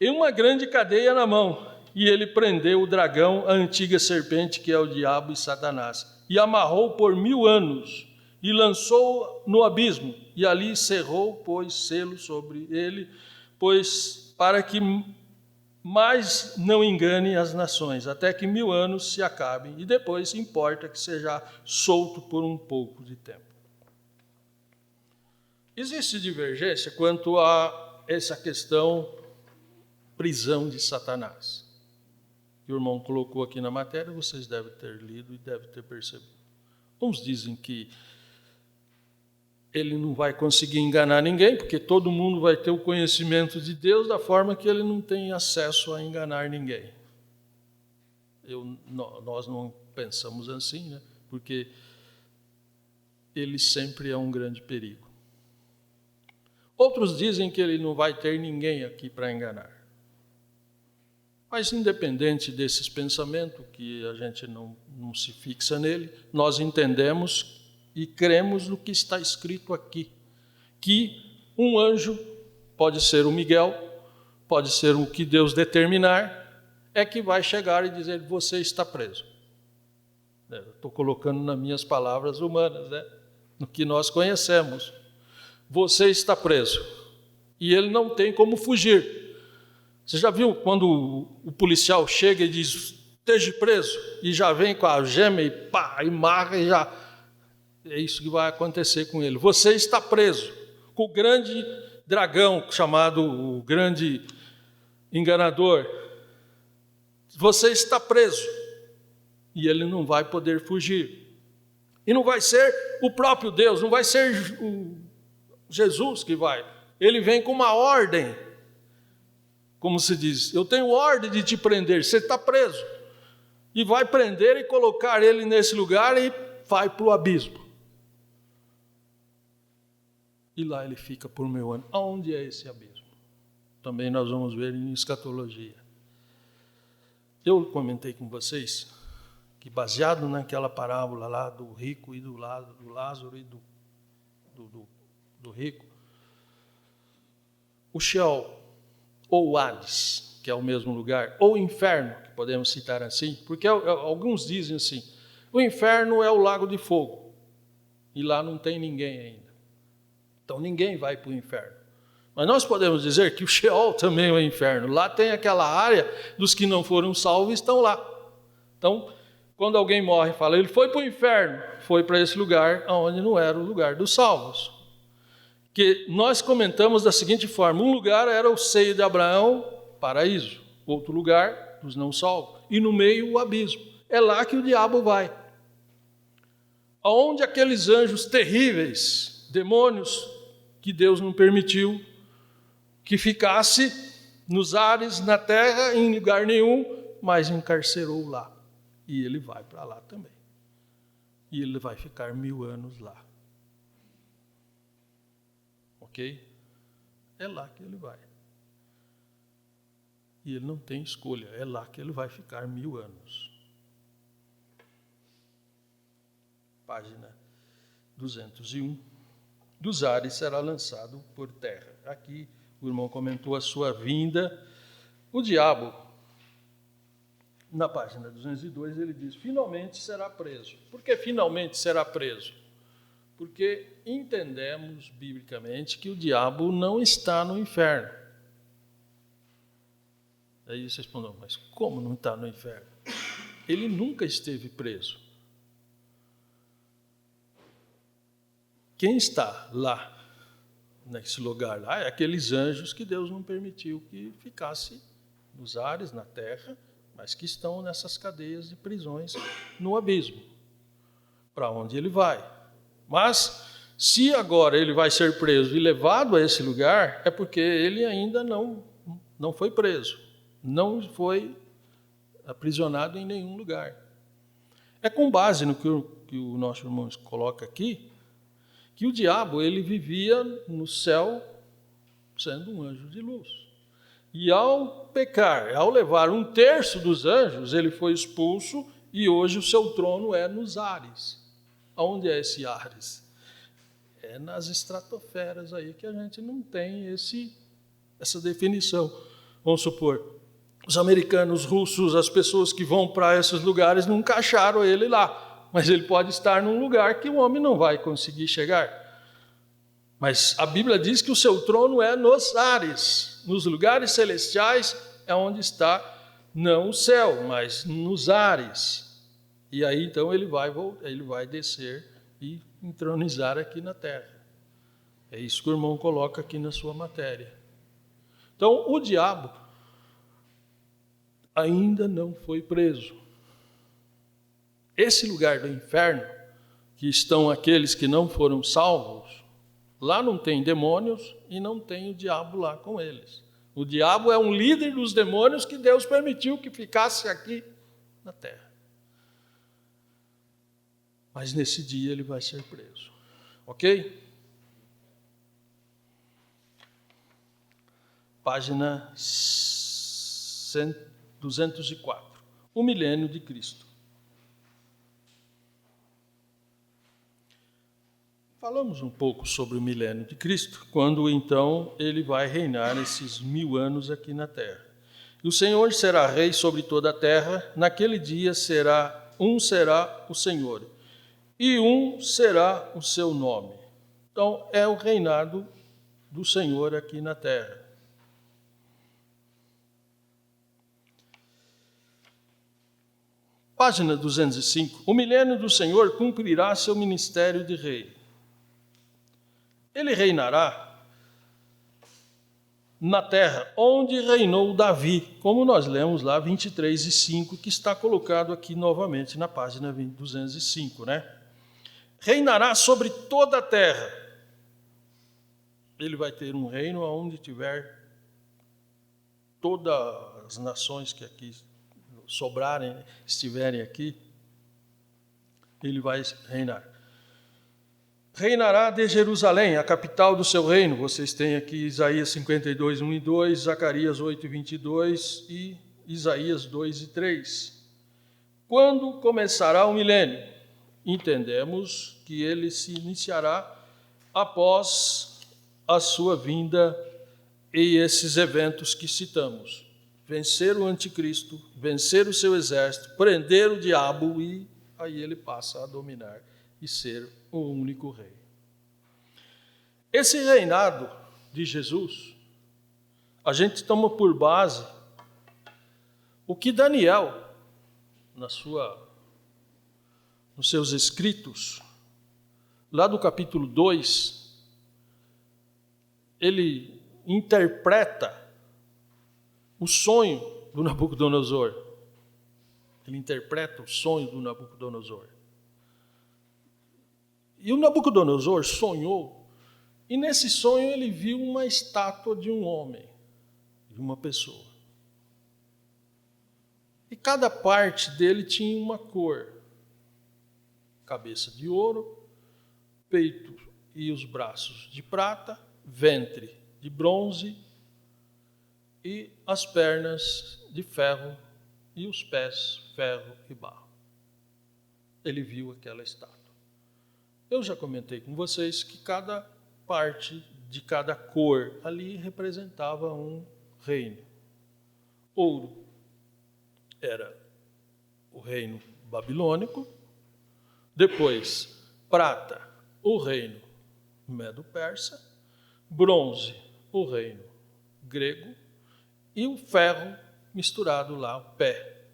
E uma grande cadeia na mão. E ele prendeu o dragão, a antiga serpente, que é o diabo e Satanás. E amarrou por 1000 anos. E lançou no abismo. E ali cerrou, pôs selo sobre ele, pois para que mais não engane as nações, até que 1000 anos se acabem, e depois importa que seja solto por um pouco de tempo. Existe divergência quanto a essa questão prisão de Satanás. Que o irmão colocou aqui na matéria, vocês devem ter lido e devem ter percebido. Uns dizem que ele não vai conseguir enganar ninguém, porque todo mundo vai ter o conhecimento de Deus da forma que ele não tem acesso a enganar ninguém. Nós não pensamos assim, né? Porque ele sempre é um grande perigo. Outros dizem que ele não vai ter ninguém aqui para enganar. Mas independente desses pensamentos, que a gente não se fixa nele, nós entendemos e cremos no que está escrito aqui, que um anjo, pode ser o Miguel, pode ser o que Deus determinar, é que vai chegar e dizer, você está preso. Estou colocando nas minhas palavras humanas, né? No que nós conhecemos. Você está preso. E ele não tem como fugir. Você já viu quando o policial chega e diz, esteja preso, e já vem com a gema e pá, e marra e já... É isso que vai acontecer com ele. Você está preso com o grande dragão, chamado o grande enganador. Você está preso e ele não vai poder fugir. E não vai ser o próprio Deus, não vai ser Jesus que vai. Ele vem com uma ordem. Como se diz, eu tenho ordem de te prender, você está preso. E vai prender e colocar ele nesse lugar e vai para o abismo. E lá ele fica por 1000 anos. Aonde é esse abismo? Também nós vamos ver em escatologia. Eu comentei com vocês que, baseado naquela parábola lá do rico e do Lázaro e do rico, o Sheol, ou o Hades, que é o mesmo lugar, ou o inferno, que podemos citar assim, porque alguns dizem assim, o inferno é o lago de fogo, e lá não tem ninguém ainda. Então ninguém vai para o inferno. Mas nós podemos dizer que o Sheol também é o inferno. Lá tem aquela área dos que não foram salvos, estão lá. Então, quando alguém morre, fala, ele foi para o inferno, foi para esse lugar onde não era o lugar dos salvos. Que nós comentamos da seguinte forma, um lugar era o seio de Abraão, paraíso, outro lugar, dos não salvos, e no meio o abismo. É lá que o diabo vai. Aonde aqueles anjos terríveis, demônios, que Deus não permitiu que ficasse nos ares, na terra, em lugar nenhum, mas encarcerou lá. E ele vai para lá também. E ele vai ficar 1000 anos lá. Ok? É lá que ele vai. E ele não tem escolha. É lá que ele vai ficar 1000 anos. Página 201. Dos ares será lançado por terra. Aqui o irmão comentou a sua vinda. O diabo, na página 202, ele diz, finalmente será preso. Por que finalmente será preso? Porque entendemos biblicamente que o diabo não está no inferno. Aí vocês respondem, mas como não está no inferno? Ele nunca esteve preso. Quem está lá, nesse lugar lá, é aqueles anjos que Deus não permitiu que ficasse nos ares, na terra, mas que estão nessas cadeias de prisões no abismo, para onde ele vai. Mas, se agora ele vai ser preso e levado a esse lugar, é porque ele ainda não foi preso, não foi aprisionado em nenhum lugar. É com base no que o nosso irmão coloca aqui, que o diabo ele vivia no céu sendo um anjo de luz. E ao pecar, ao levar 1/3 dos anjos, ele foi expulso e hoje o seu trono é nos ares. Aonde é esse ares? É nas estratosferas aí que a gente não tem essa definição. Vamos supor, os americanos, russos, as pessoas que vão para esses lugares não acharam ele lá. Mas ele pode estar num lugar que o homem não vai conseguir chegar. Mas a Bíblia diz que o seu trono é nos ares. Nos lugares celestiais é onde está, não o céu, mas nos ares. E aí então ele vai descer e entronizar aqui na terra. É isso que o irmão coloca aqui na sua matéria. Então o diabo ainda não foi preso. Esse lugar do inferno, que estão aqueles que não foram salvos, lá não tem demônios e não tem o diabo lá com eles. O diabo é um líder dos demônios que Deus permitiu que ficasse aqui na terra. Mas nesse dia ele vai ser preso. Ok? Página 204. O milênio de Cristo. Falamos um pouco sobre o milênio de Cristo, quando então ele vai reinar esses 1000 anos aqui na terra. E o Senhor será rei sobre toda a terra, naquele dia será o Senhor, e um será o seu nome. Então é o reinado do Senhor aqui na terra. Página 205. O milênio do Senhor cumprirá seu ministério de rei. Ele reinará na terra onde reinou Davi, como nós lemos lá 23:5, que está colocado aqui novamente na página 205, né? reinará sobre toda a terra. Ele vai ter um reino onde tiver todas as nações que aqui sobrarem, estiverem aqui, ele vai reinar. Reinará de Jerusalém, a capital do seu reino. Vocês têm aqui Isaías 52, 1 e 2, Zacarias 8, 22 e Isaías 2 e 3. Quando começará o milênio? Entendemos que ele se iniciará após a sua vinda e esses eventos que citamos. Vencer o anticristo, vencer o seu exército, prender o diabo e aí ele passa a dominar e ser o único rei. Esse reinado de Jesus, a gente toma por base o que Daniel, nos seus escritos, lá do capítulo 2, ele interpreta o sonho do Nabucodonosor. Ele interpreta o sonho do Nabucodonosor. E o Nabucodonosor sonhou, e nesse sonho ele viu uma estátua de um homem, de uma pessoa. E cada parte dele tinha uma cor. Cabeça de ouro, peito e os braços de prata, ventre de bronze e as pernas de ferro e os pés ferro e barro. Ele viu aquela estátua. Eu já comentei com vocês que cada parte de cada cor ali representava um reino. Ouro era o reino babilônico, depois prata, o reino medo-persa, bronze, o reino grego, e o ferro misturado lá, o pé,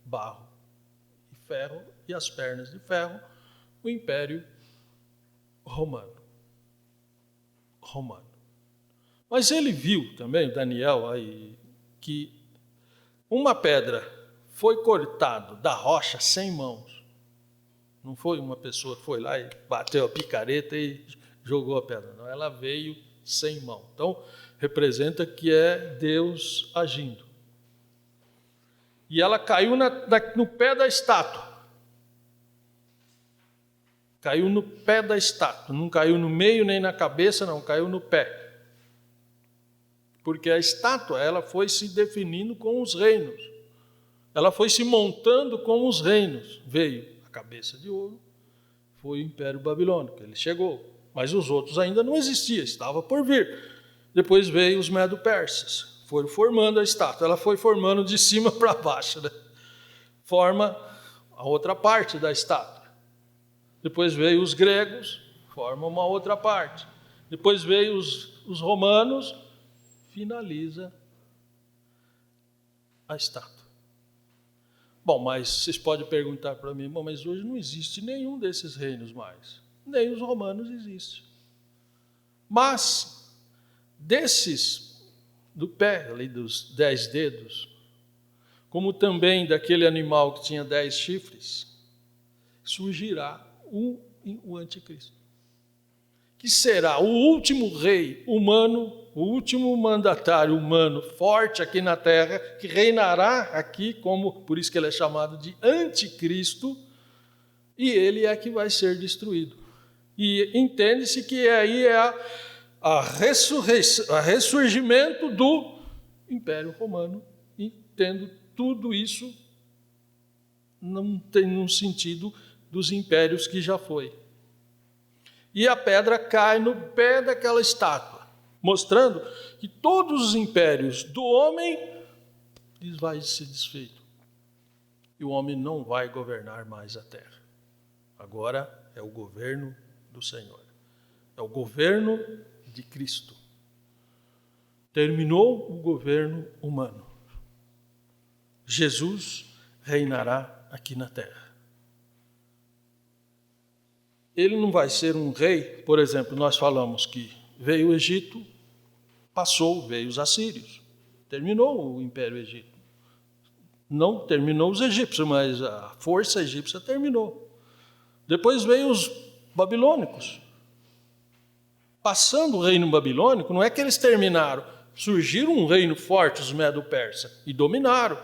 barro e ferro, e as pernas de ferro, o Império Romano. Mas ele viu também, Daniel, aí, que uma pedra foi cortada da rocha sem mãos. Não foi uma pessoa que foi lá e bateu a picareta e jogou a pedra. Não, ela veio sem mão. Então, representa que é Deus agindo. E ela caiu no pé da estátua. Caiu no pé da estátua. Não caiu no meio nem na cabeça, não. Caiu no pé. Porque a estátua, ela foi se definindo com os reinos. Ela foi se montando com os reinos. Veio a cabeça de ouro, foi o Império Babilônico. Ele chegou. Mas os outros ainda não existiam, estava por vir. Depois veio os medo-persas, foram formando a estátua. Ela foi formando de cima para baixo, né? Forma a outra parte da estátua. Depois veio os gregos, forma uma outra parte. Depois veio os romanos, finaliza a estátua. Bom, mas vocês podem perguntar para mim, mas hoje não existe nenhum desses reinos mais. Nem os romanos existem. Mas, desses, do pé, ali dos 10 dedos, como também daquele animal que tinha 10 chifres, surgirá o anticristo, que será o último rei humano, o último mandatário humano forte aqui na terra, que reinará aqui, por isso que ele é chamado de anticristo, e ele é que vai ser destruído. E entende-se que aí é a ressurgimento do Império Romano, e tendo tudo isso não tem um sentido dos impérios que já foi. E a pedra cai no pé daquela estátua, mostrando que todos os impérios do homem vai ser desfeito. E o homem não vai governar mais a terra. Agora é o governo do Senhor. É o governo de Cristo. Terminou o governo humano. Jesus reinará aqui na terra. Ele não vai ser um rei, por exemplo, nós falamos que veio o Egito, passou, veio os assírios. Terminou o Império Egito. Não terminou os egípcios, mas a força egípcia terminou. Depois veio os babilônicos. Passando o reino babilônico, não é que eles terminaram. Surgiram um reino forte, os medo-persa, e dominaram.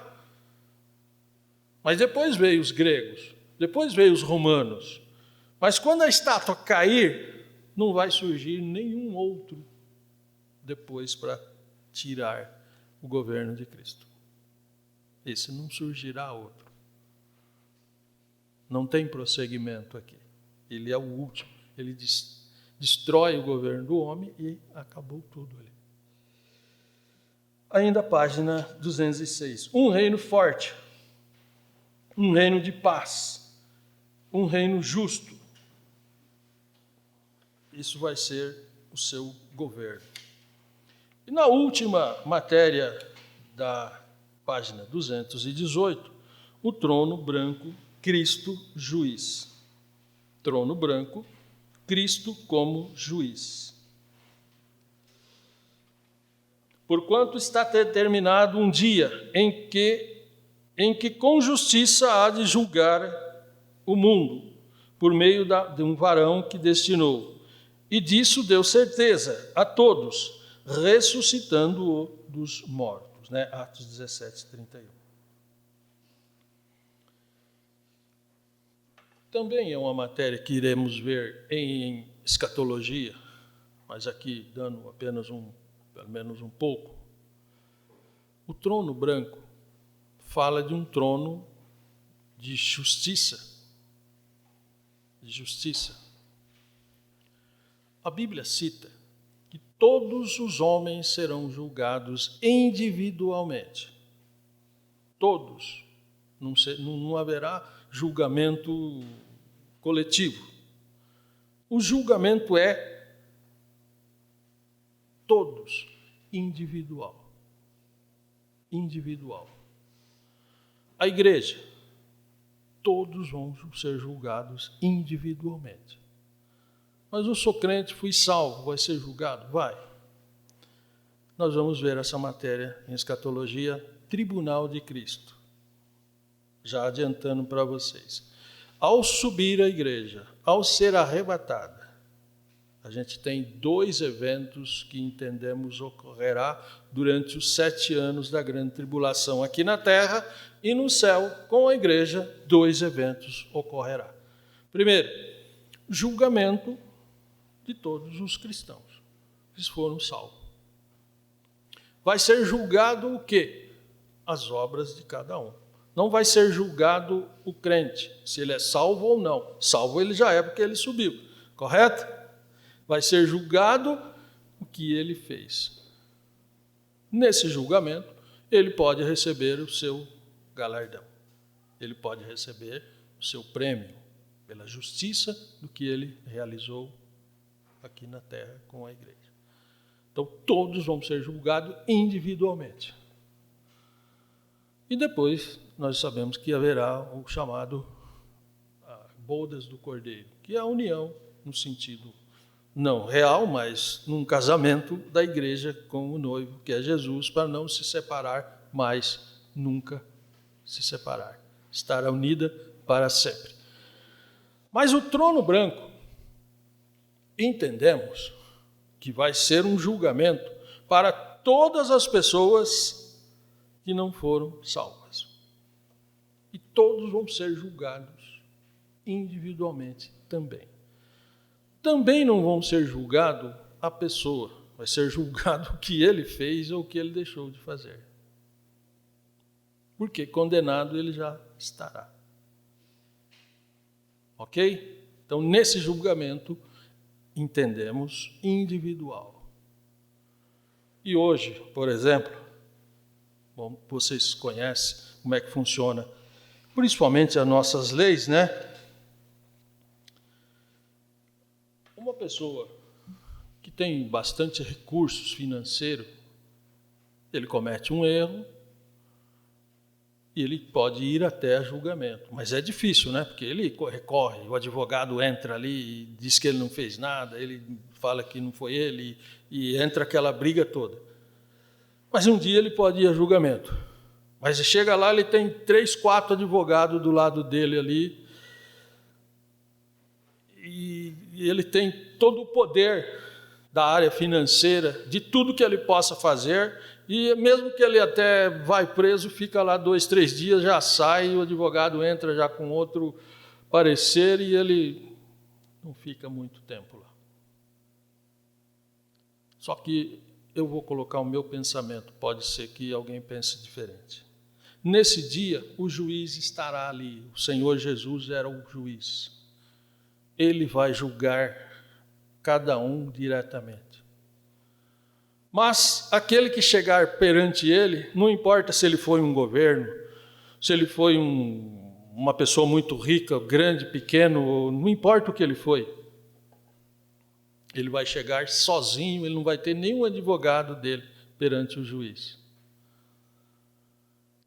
Mas depois veio os gregos, depois veio os romanos. Mas quando a estátua cair, não vai surgir nenhum outro depois para tirar o governo de Cristo. Esse não surgirá outro. Não tem prosseguimento aqui. Ele é o último. Ele destrói o governo do homem e acabou tudo ali. Ainda a página 206. Um reino forte, um reino de paz, um reino justo. Isso vai ser o seu governo. E na última matéria da página 218, o trono branco, Cristo juiz. Trono branco, Cristo como juiz. Porquanto está determinado um dia em que com justiça há de julgar o mundo, por meio de um varão que destinou. E disso deu certeza a todos, ressuscitando-o dos mortos. Atos 17, 31. Também é uma matéria que iremos ver em escatologia, mas aqui dando apenas pelo menos um pouco. O trono branco fala de um trono de justiça. De justiça. A Bíblia cita que todos os homens serão julgados individualmente. Todos. Não haverá julgamento coletivo. O julgamento é todos, individual. Individual. A igreja, todos vão ser julgados individualmente. Mas eu sou crente, fui salvo, vai ser julgado? Vai. Nós vamos ver essa matéria em escatologia, Tribunal de Cristo. Já adiantando para vocês. Ao subir a igreja, ao ser arrebatada, a gente tem 2 eventos que entendemos ocorrerá durante os 7 anos da grande tribulação aqui na terra e no céu, com a igreja, 2 eventos ocorrerá. Primeiro, julgamento de todos os cristãos que foram salvos. Vai ser julgado o quê? As obras de cada um. Não vai ser julgado o crente, se ele é salvo ou não. Salvo ele já é, porque ele subiu. Correto? Vai ser julgado o que ele fez. Nesse julgamento, ele pode receber o seu galardão. Ele pode receber o seu prêmio pela justiça do que ele realizou aqui na terra com a igreja. Então, todos vão ser julgados individualmente. E depois, nós sabemos que haverá o chamado bodas do Cordeiro, que é a união, no sentido não real, mas num casamento da igreja com o noivo, que é Jesus, para não se separar mais, nunca se separar. Estar unida para sempre. Mas o trono branco, entendemos que vai ser um julgamento para todas as pessoas que não foram salvas. E todos vão ser julgados individualmente também. Também não vão ser julgados a pessoa, vai ser julgado o que ele fez ou o que ele deixou de fazer. Porque condenado ele já estará. Ok? Então, nesse julgamento, entendemos individual. E hoje, por exemplo, bom, vocês conhecem como é que funciona, principalmente as nossas leis, né? Uma pessoa que tem bastante recursos financeiros, ele comete um erro e ele pode ir até julgamento. Mas é difícil, né? Porque ele recorre, o advogado entra ali e diz que ele não fez nada, ele fala que não foi ele e entra aquela briga toda. Mas um dia ele pode ir a julgamento. Mas chega lá, ele tem 3, 4 advogados do lado dele ali e e ele tem todo o poder da área financeira, de tudo que ele possa fazer, e mesmo que ele até vai preso, fica lá 2, 3 dias, já sai, o advogado entra já com outro parecer e ele não fica muito tempo lá. Só que eu vou colocar o meu pensamento, pode ser que alguém pense diferente. Nesse dia, o juiz estará ali, o Senhor Jesus era o juiz. Ele vai julgar cada um diretamente. Mas aquele que chegar perante ele, não importa se ele foi um governo, se ele foi uma pessoa muito rica, grande, pequeno, não importa o que ele foi. Ele vai chegar sozinho, ele não vai ter nenhum advogado dele perante o juiz.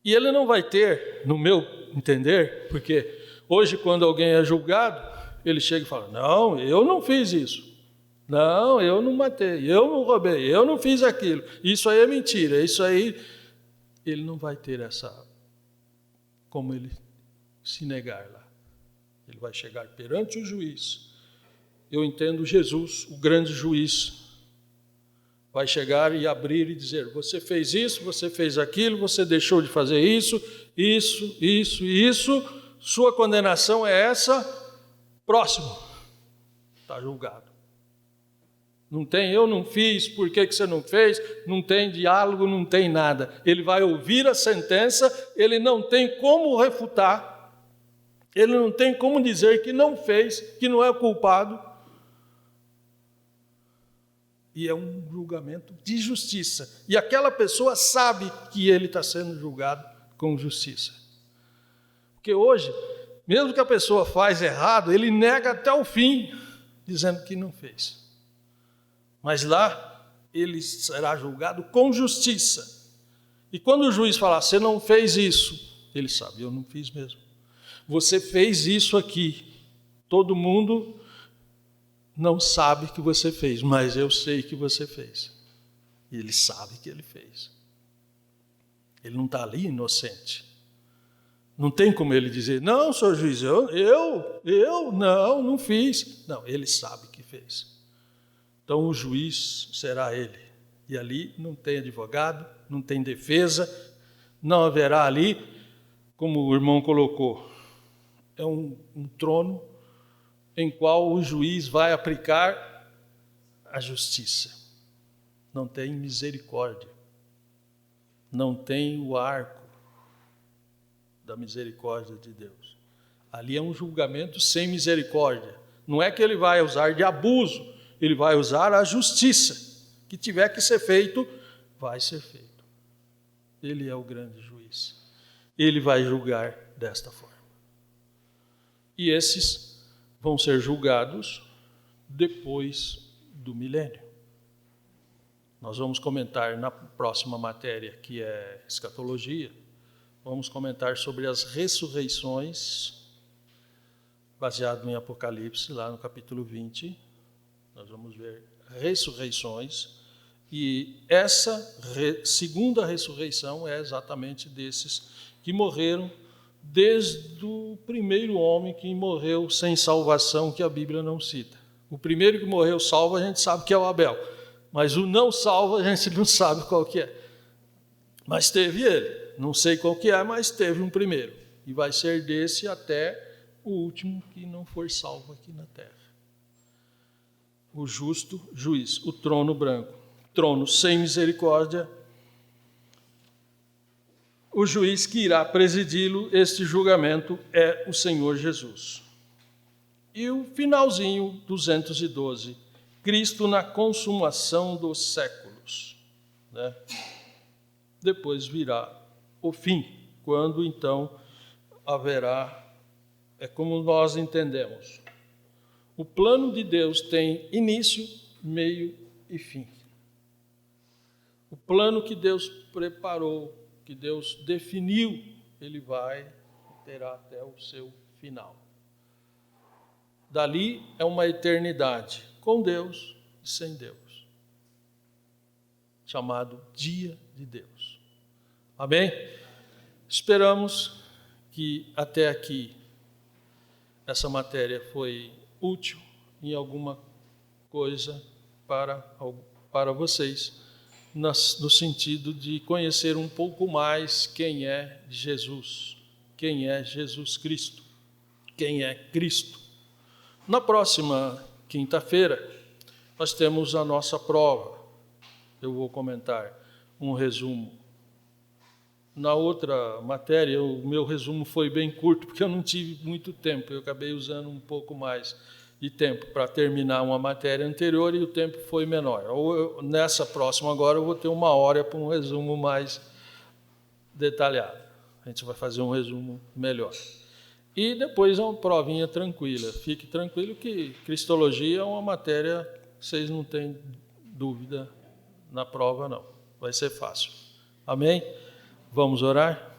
E ele não vai ter, no meu entender, porque hoje quando alguém é julgado, ele chega e fala, não, eu não fiz isso. Não, eu não matei, eu não roubei, eu não fiz aquilo. Isso aí é mentira, isso aí... Ele não vai ter como ele se negar lá. Ele vai chegar perante o juiz. Eu entendo Jesus, o grande juiz, vai chegar e abrir e dizer, você fez isso, você fez aquilo, você deixou de fazer isso, sua condenação é essa, próximo, está julgado. Não tem, eu não fiz, por que você não fez? Não tem diálogo, não tem nada. Ele vai ouvir a sentença, ele não tem como refutar, ele não tem como dizer que não fez, que não é culpado. E é um julgamento de justiça. E aquela pessoa sabe que ele está sendo julgado com justiça. Porque hoje, mesmo que a pessoa faz errado, ele nega até o fim, dizendo que não fez. Mas lá, ele será julgado com justiça. E quando o juiz falar, você não fez isso, ele sabe, eu não fiz mesmo. Você fez isso aqui. Todo mundo não sabe que você fez, mas eu sei que você fez. E ele sabe que ele fez. Ele não está ali inocente. Não tem como ele dizer, não, senhor juiz, eu não fiz. Não, ele sabe que fez. Então o juiz será ele. E ali não tem advogado, não tem defesa, não haverá ali, como o irmão colocou, é um trono em qual o juiz vai aplicar a justiça. Não tem misericórdia. Não tem o arco da misericórdia de Deus. Ali é um julgamento sem misericórdia. Não é que ele vai usar de abuso, ele vai usar a justiça. O que tiver que ser feito, vai ser feito. Ele é o grande juiz. Ele vai julgar desta forma. E esses vão ser julgados depois do milênio. Nós vamos comentar na próxima matéria, que é escatologia, vamos comentar sobre as ressurreições, baseado em Apocalipse, lá no capítulo 20. Nós vamos ver ressurreições, e essa segunda ressurreição é exatamente desses que morreram desde o primeiro homem que morreu sem salvação, que a Bíblia não cita. O primeiro que morreu salvo, a gente sabe que é o Abel, mas o não salvo, a gente não sabe qual que é. Mas teve ele, não sei qual que é, mas teve um primeiro, e vai ser desse até o último que não for salvo aqui na terra. O justo juiz, o trono branco, trono sem misericórdia. O juiz que irá presidi-lo, este julgamento, é o Senhor Jesus. E o finalzinho, 212, Cristo na consumação dos séculos. Né? Depois virá o fim, quando então haverá, é como nós entendemos, o plano de Deus tem início, meio e fim. O plano que Deus preparou, que Deus definiu, ele terá até o seu final. Dali é uma eternidade, com Deus e sem Deus, chamado dia de Deus. Amém? Esperamos que até aqui essa matéria foi útil em alguma coisa para vocês, no sentido de conhecer um pouco mais quem é Jesus Cristo, quem é Cristo. Na próxima quinta-feira, nós temos a nossa prova. Eu vou comentar um resumo. Na outra matéria, o meu resumo foi bem curto, porque eu não tive muito tempo. Eu acabei usando um pouco mais de tempo para terminar uma matéria anterior e o tempo foi menor. Nessa próxima agora, eu vou ter 1 hora para um resumo mais detalhado. A gente vai fazer um resumo melhor. E depois é uma provinha tranquila. Fique tranquilo que Cristologia é uma matéria, vocês não têm dúvida na prova, não. Vai ser fácil. Amém? Vamos orar?